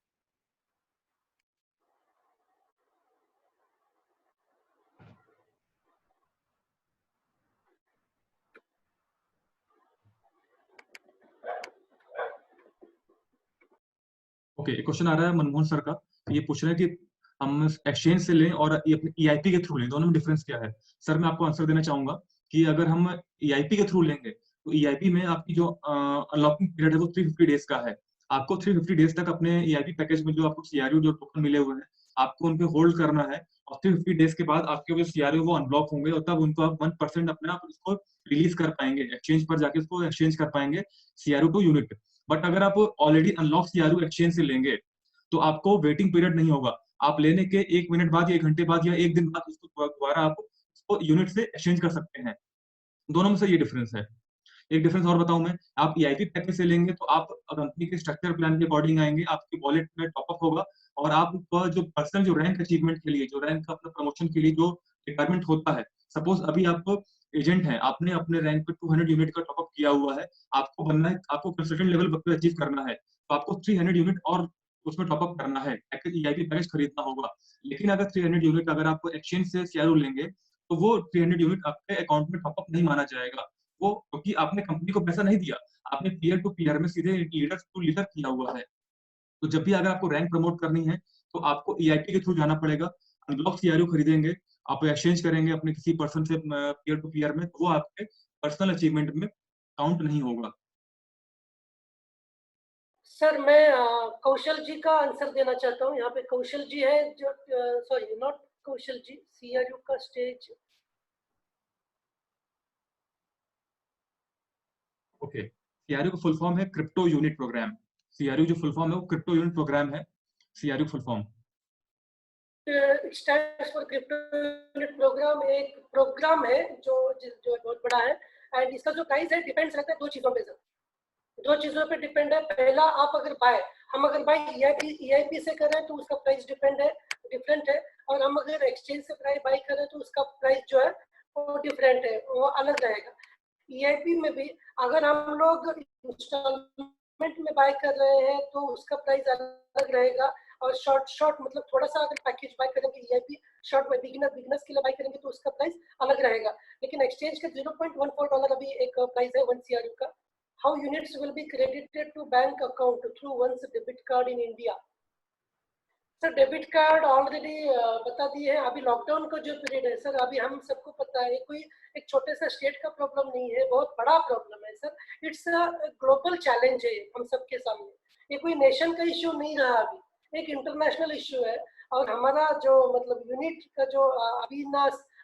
ओके, क्वेश्चन आ रहा है मनमोहन सर का, ये पूछ रहे हैं कि हम एक्सचेंज से लें और ये अपने ईआईपी के थ्रू लें, दोनों में डिफरेंस क्या है? सर मैं आपको आंसर देना चाहूंगा कि अगर हम ईआईपी के थ्रू लेंगे, तो ईआईपी में आपकी जो अनलॉकिंग पीरियड है वो 350 डेज का है। आपको 350 डेज तक अपने ईआईपी पैकेज में जो आपको सीआरयू जो टोकन मिले हुए हैं, आपको उन पे होल्ड करना है, और 350 डेज के बाद आपके जो सीआरयू वो अनब्लॉक होंगे, और तब उनको आप 1% अपने आप उसको रिलीज कर पाएंगे, एक्सचेंज पर जाके उसको एक्सचेंज कर पाएंगे सीआरयू टू यूनिट। बट अगर आप ऑलरेडी अनलॉक सीआरयू एक्सचेंज से लेंगे, तो आपको वेटिंग पीरियड नहीं होगा। आप लेने के 1 मिनट बाद या 1 घंटे बाद या 1 दिन बाद उसको दोबारा आप उसको यूनिट से एक्सचेंज कर सकते हैं। दोनों में से ये डिफरेंस है। एक डिफरेंस और बताऊं मैं, आप ईआईपी पैकेज से लेंगे तो आप कंपनी के स्ट्रक्चर प्लान के अकॉर्डिंग आएंगे, आपकी वॉलेट में टॉपअप होगा, और आपका जो पर्सनल जो रैंक अचीवमेंट के लिए, जो रैंक अपने प्रमोशन के लिए जो रिक्वायरमेंट होता है, सपोज अभी आप एजेंट हैं, आपने अपने रैंक पे 200 यूनिट का टॉपअप किया हुआ है, आपको बनना है, आपको कंसल्टेंट लेवल पर अचीव करना है, तो आपको 300 यूनिट और उसमें टॉपअप करना है, पैकेज ईआईपी पैकेज खरीदना होगा। लेकिन अगर 300 यूनिट अगर आप एक्सचेंज से सीआरओ लेंगे, तो वो 300 यूनिट आपके अकाउंट में टॉपअप नहीं माना जाएगा, वो क्योंकि आपने कंपनी को पैसा नहीं दिया, आपने पीयर टू पीयर में सीधे लीडर टू लीडर किया हुआ है। तो जब भी अगर आपको रैंक प्रमोट करनी है, तो आपको ईआईपी के थ्रू जाना पड़ेगा, अनब्लॉक सीआरयू खरीदेंगे, आप एक्सचेंज करेंगे अपने किसी पर्सन से पीयर टू पीयर में, तो वो आपके पर्सनल अचीवमेंट में काउंट नहीं होगा। सर मैं कौशल जी का आंसर देना चाहता हूँ। यहाँ पे कौशल जी है जो, sorry not Kaushal ji, CRU का स्टेज। ओके, सीआरयू का फुल फॉर्म है क्रिप्टो यूनिट प्रोग्राम। सीआरयू जो फुल फॉर्म है वो क्रिप्टो यूनिट प्रोग्राम है, CRU full form. Stands for crypto unit programme, एक प्रोग्राम है जो जो बहुत बड़ा है, एंड इसका जो प्राइस है डिपेंड्स रहता है दो चीजों पे सर। दो चीजों पे डिपेंड है। पहला, आप अगर बाय, हम अगर बाय ईआईपी से करें तो उसका प्राइस डिफरेंट है, और हम अगर एक्सचेंज से प्राइस बाय करें तो उसका प्राइस जो है वो डिफरेंट है, वो अलग रहेगा। ईआईपी में भी अगर हम लोग इंस्टॉलमेंट में बाय कर रहे हैं तो उसका प्राइस अलग रहेगा, और शॉर्ट मतलब थोड़ा सा अगर पैकेज बाय करेंगे ईआईपी शॉर्ट में, बिगिनर्स के लिए बाय करेंगे तो उसका प्राइस अलग रहेगा। लेकिन एक्सचेंज का $0.14 अभी एक प्राइस है 1 सीआरयू का। How units will be credited to bank account through one's debit card in India? Sir debit card already बता दिए हैं। अभी लॉकडाउन का जो पीरियड है सर, अभी हम सबको पता है, कोई एक छोटे से स्टेट का प्रॉब्लम नहीं है, बहुत बड़ा प्रॉब्लम है sir. It's a global challenge है हम सबके सामने, ये कोई नेशन का इश्यू नहीं रहा, अभी एक इंटरनेशनल इश्यू है। और हमारा जो मतलब यूनिट का जो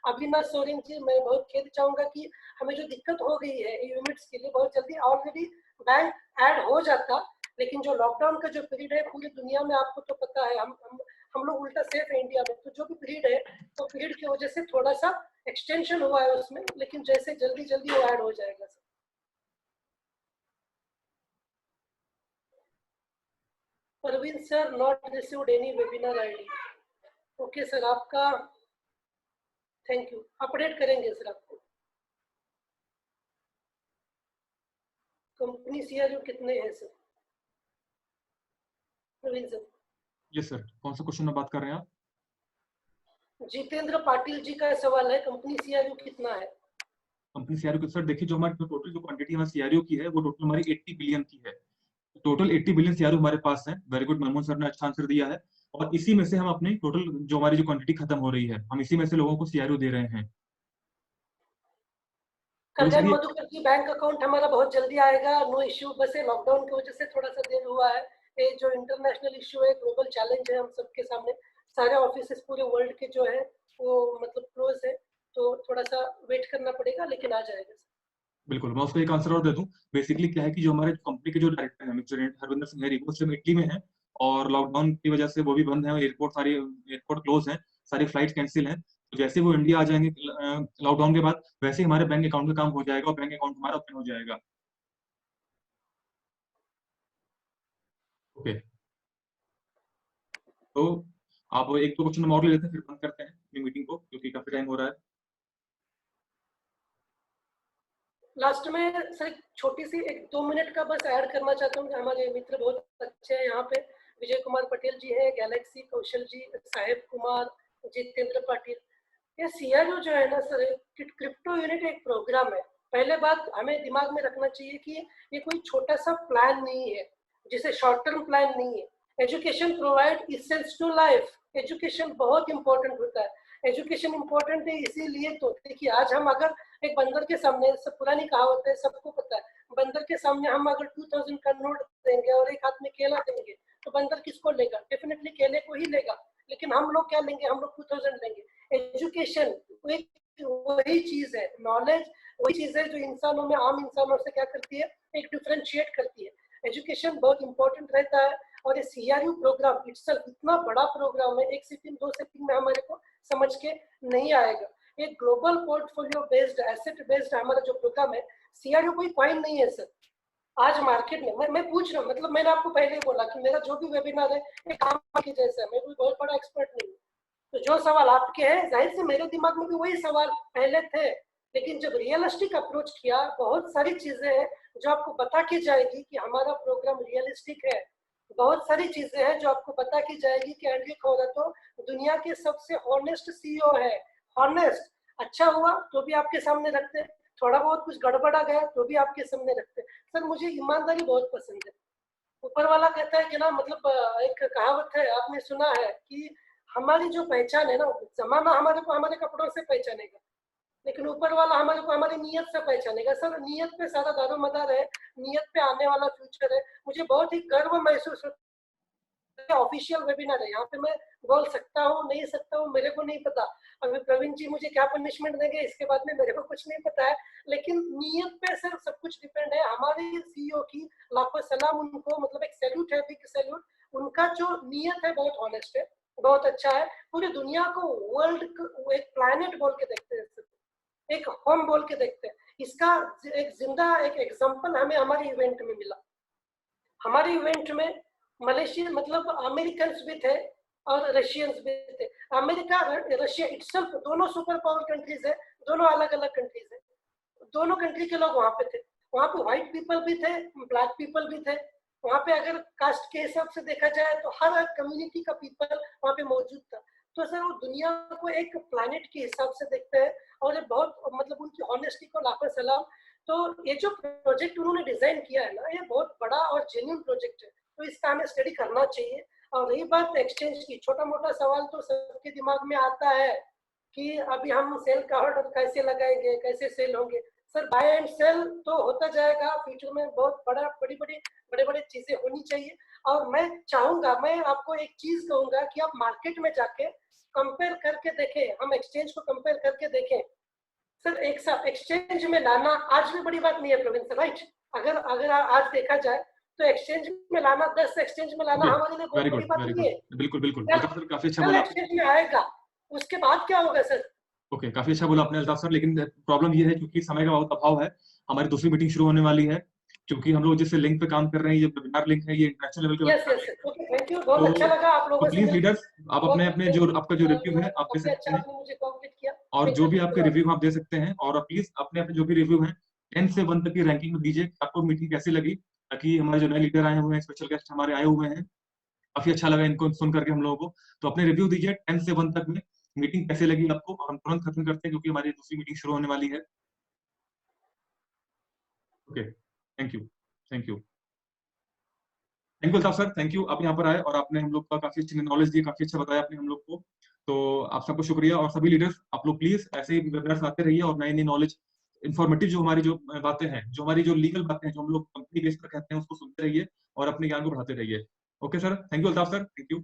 अविनाश सोरेन जी, मैं बहुत खेद चाहूंगा कि हमें जो दिक्कत हो गई है यूनिट्स के लिए, बहुत जल्दी ऑलरेडी बैंक ऐड हो जाता, लेकिन जो लॉकडाउन का जो पीरियड है पूरी दुनिया में आपको तो पता है, हम लोग उल्टा सेफ है इंडिया में, तो जो भी पीरियड है तो पीरियड की वजह से थोड़ा सा एक्सटेंशन हुआ है उसमें, लेकिन जैसे जल्दी जल्दी वो ऐड हो जाएगा sir. Parveen sir not received any webinar ID. Okay sir, आपका थैंक यू, अपडेट करेंगे सर आपको। कंपनी सीआरयू कितने हैं sir? Praveen sir. Yes sir, कौन सा क्वेश्चन में बात कर रहे हैं आप? जितेंद्र पाटिल जी का सवाल है, कंपनी सीआरयू कितना है? कंपनी सीआरओ की। सर देखिए, जो हमारी टोटल जो क्वांटिटी हमारी सीआरओ की है, वो टोटल हमारी 80 बिलियन की है। टोटल 80 बिलियन सीआरओ हमारे पास है। वेरी गुड, मनमोहन सर ने अच्छा आंसर दिया है। और इसी में से हम अपनी टोटल जो हमारी जो क्वांटिटी खत्म हो रही है, हम इसी में से लोगों को सीआरओ दे रहे हैं। तो सर कल्याण ये मधुकर जी, बैंक अकाउंट हमारा बहुत जल्दी आएगा, नो इश्यू। बस ये लॉकडाउन की वजह से थोड़ा सा देर हुआ है। ये जो इंटरनेशनल इश्यू है, ग्लोबल चैलेंज है हम सबके सामने, सारे ऑफिसेस पूरे वर्ल्ड के जो है वो मतलब क्लोज है, तो थोड़ा सा वेट करना पड़ेगा, लेकिन आ जाएगा। बिल्कुल, मैं उसको एक आंसर और दे दूं। बेसिकली क्या है कि जो हमारे कंपनी के जो डायरेक्टर हैं मिस्टर हरविंदर सिंह हेरी, वो इटली में है, और लॉकडाउन की वजह से वो भी बंद है, एयरपोर्ट क्लोज है, सारी फ्लाइट कैंसिल है। तो जैसे वो इंडिया आ जाएंगे लॉकडाउन के बाद, वैसे ही हमारे बैंक अकाउंट का काम हो जाएगा और बैंक अकाउंट हमारा ओपन हो जाएगा। ओके, तो आप एक दो क्वेश्चन हम और ले लेते हैं, फिर बंद करते हैं अपनी मीटिंग को, क्योंकि काफी टाइम हो रहा है। लास्ट में सर छोटी सी एक 2 मिनट का बस ऐड करना चाहता हूँ कि हमारे मित्र बहुत अच्छे हैं यहाँ पे। विजय कुमार पटेल जी है, गैलेक्सी कौशल जी, साहेब कुमार, जितेंद्र पाटिल। ये सीआरओ जो है ना सर, क्रिप्टो यूनिट एक प्रोग्राम है। पहले बात हमें दिमाग में रखना चाहिए कि ये कोई छोटा सा प्लान नहीं है, जिसे शॉर्ट टर्म प्लान नहीं है। Education provide essence to life. Education बहुत इंपॉर्टेंट होता है। एजुकेशन इंपॉर्टेंट है इसीलिए तो देखिए, आज हम अगर एक बंदर के सामने, सब पुरानी कहावत है, सबको पता है, बंदर के सामने हम अगर 2000 का नोट देंगे और एक हाथ में केला देंगे, तो बंदर किसको लेगा? डेफिनेटली केले को ही लेगा। लेकिन हम लोग क्या लेंगे? हम लोग 2000 लेंगे। एजुकेशन वही चीज है, नॉलेज वही चीज है जो इंसानों में, आम इंसानों से क्या करती है, एक डिफरेंशिएट करती है। एजुकेशन बहुत इंपॉर्टेंट रहता है। और ये सीआरयू प्रोग्राम इटसेल्फ इतना बड़ा प्रोग्राम है, एक सिटिंग दो सिटिंग में हमारे को समझ के नहीं आएगा। एक global portfolio based, asset based हमारा जो प्रोग्राम है, सीआरयू कोई कॉइन नहीं है सर। आज मार्केट में मैं पूछ रहा हूँ, मतलब मैंने आपको पहले ही बोला कि मेरा जो भी वेबिनार है एक काम के जैसा है, मैं कोई बहुत बड़ा एक्सपर्ट नहीं हूँ। तो जो सवाल आपके हैं, जाहिर से मेरे दिमाग में भी वही सवाल पहले थे, लेकिन जब रियलिस्टिक अप्रोच किया, बहुत सारी चीजें हैं जो आपको बता के जाएगी कि हमारा प्रोग्राम रियलिस्टिक है। बहुत सारी चीजें हैं जो आपको बता के जाएगी कि एंड्रयू खौरा तो दुनिया के सबसे ऑनेस्ट सीईओ है। ऑनेस्ट, अच्छा हुआ तो भी आपके सामने रखते हैं, थोड़ा बहुत कुछ गड़बड़ा गया तो भी आपके सामने रखते हैं। सर मुझे ईमानदारी बहुत पसंद है। ऊपर वाला कहता है कि ना, मतलब एक कहावत है, आपने सुना है कि हमारी जो पहचान है ना, जमाना हमारे को हमारे कपड़ों से पहचानेगा, लेकिन ऊपर वाला हमारे को हमारी नीयत से पहचानेगा। सर नीयत पे सारा दारोमदार है, नीयत पे आने वाला फ्यूचर है। मुझे बहुत ही गर्व महसूस होता है। ऑफिशियल वेबिनार है, यहाँ पे मैं बोल सकता हूँ नहीं सकता हूँ मेरे को नहीं पता। अभी प्रवीण जी मुझे क्या पनिशमेंट देंगे इसके बाद में मेरे को कुछ नहीं पता है, लेकिन नीयत पे सर सब कुछ डिपेंड है। हमारे सीईओ की लाखों सलाम उनको, मतलब एक सैल्यूट है, बिग सैल्यूट। उनका जो नीयत है बहुत ऑनेस्ट है, बहुत अच्छा है। पूरी दुनिया को वर्ल्ड एक प्लैनेट बोल के देखते हैं, एक होम बोल के देखते हैं। इसका एक जिंदा एक एग्जांपल हमें हमारे इवेंट में मिला। हमारे इवेंट में मलेशिया, मतलब अमेरिकन भी थे और रशियंस भी थे। अमेरिका रशिया इटसेल्फ दोनों सुपर पावर कंट्रीज है, दोनों अलग अलग कंट्रीज है। दोनों कंट्री के लोग वहां पे थे। वहां पे व्हाइट पीपल भी थे, ब्लैक पीपल भी थे। वहां पे अगर कास्ट के हिसाब से देखा जाए तो हर कम्युनिटी का पीपल वहां पे मौजूद था। तो सर वो दुनिया को एक प्लैनेट के हिसाब से देखते हैं, और ये बहुत, मतलब उनकी ऑनेस्टी को लाखों सलाम। तो ये जो प्रोजेक्ट उन्होंने डिजाइन किया है ना, ये बहुत बड़ा और जेन्युइन प्रोजेक्ट है, तो इसका हमें स्टडी करना चाहिए। और रही बात एक्सचेंज की, छोटा मोटा सवाल तो सबके दिमाग में आता है कि अभी हम सेल का ऑर्डर कैसे लगाएंगे, कैसे सेल होंगे। सर बाय एंड सेल तो होता जाएगा, फ्यूचर में बहुत बड़े बड़े चीजें होनी चाहिए। और मैं चाहूंगा, मैं आपको एक चीज कहूंगा कि आप मार्केट में जाके कंपेयर करके देखें, हम एक्सचेंज को कंपेयर करके देखें। सर एक साथ एक्सचेंज में लाना आज भी बड़ी बात नहीं है प्रवीण सर, राइट? अगर अगर आज देखा जाए तो एक्सचेंज में लाना, 10 एक्सचेंज में लाना ओके, हमारे लिए बहुत वेरी बड़ी गुड, बात वेरी नहीं गुड। है। बिल्कुल, बिल्कुल। कल अल्ताफ सर काफी अच्छा कल बोला आपने। एक्सचेंज में आएगा, उसके बाद क्या होगा सर? ओके, काफी अच्छा बोला आपने अल्ताफ सर, लेकिन प्रॉब्लम ये है क्योंकि समय का बहुत अभाव है, हमारी दूसरी मीटिंग शुरू होने वाली है। क्योंकि हम लोग जिस लिंक पे काम कर रहे हैं, ये वेबिनार लिंक है, ये इंटरनेशनल लेवल का yes webinar yes link yes, है। ओके, थैंक यू, बहुत अच्छा तो लगा आप लोगों से प्लीज मिलकर। लीडर्स, आप अपने अपने जो आपका जो रिव्यू है आप दे काफी सकते अच्छा हैं, आपने मुझे कोऑपरेट किया। और थैंक जो यू, भी आपके धन्यवाद। रिव्यू आप दे सकते हैं, और प्लीज अपने अपने जो भी रिव्यू हैं 10 से 1 तक की रैंकिंग में दीजिए, आपको मीटिंग कैसी लगी, ताकि हमारे जो नए लीडर आए हुए हैं, स्पेशल गेस्ट हमारे आए हुए हैं, काफी अच्छा लगा इनको सुन करके हम लोगों को। तो अपने रिव्यू दीजिए 10 से 1 तक में, मीटिंग कैसे लगी आपको, और हम तुरंत खत्म करते हैं क्योंकि हमारी दूसरी मीटिंग शुरू होने वाली है। Okay, thank you, thank you. Thank you Altaf sir, thank you. आप यहाँ पर आए और आपने हम लोग का काफी अच्छी नॉलेज दी, काफी अच्छा बताया आपने हम लोग को। तो आप सबको शुक्रिया, और सभी लीडर्स आप लोग प्लीज ऐसे ही वेबिनार्स आते रहिए और नई नई नॉलेज, इन्फॉर्मेटिव जो हमारी जो बातें हैं, जो हमारी जो लीगल बातें हैं, जो हम लोग कंपनी बेस पर कहते हैं, उसको सुनते रहिए और अपने ज्ञान को बढ़ाते रहिए। Okay sir, thank you Altaf sir, thank you.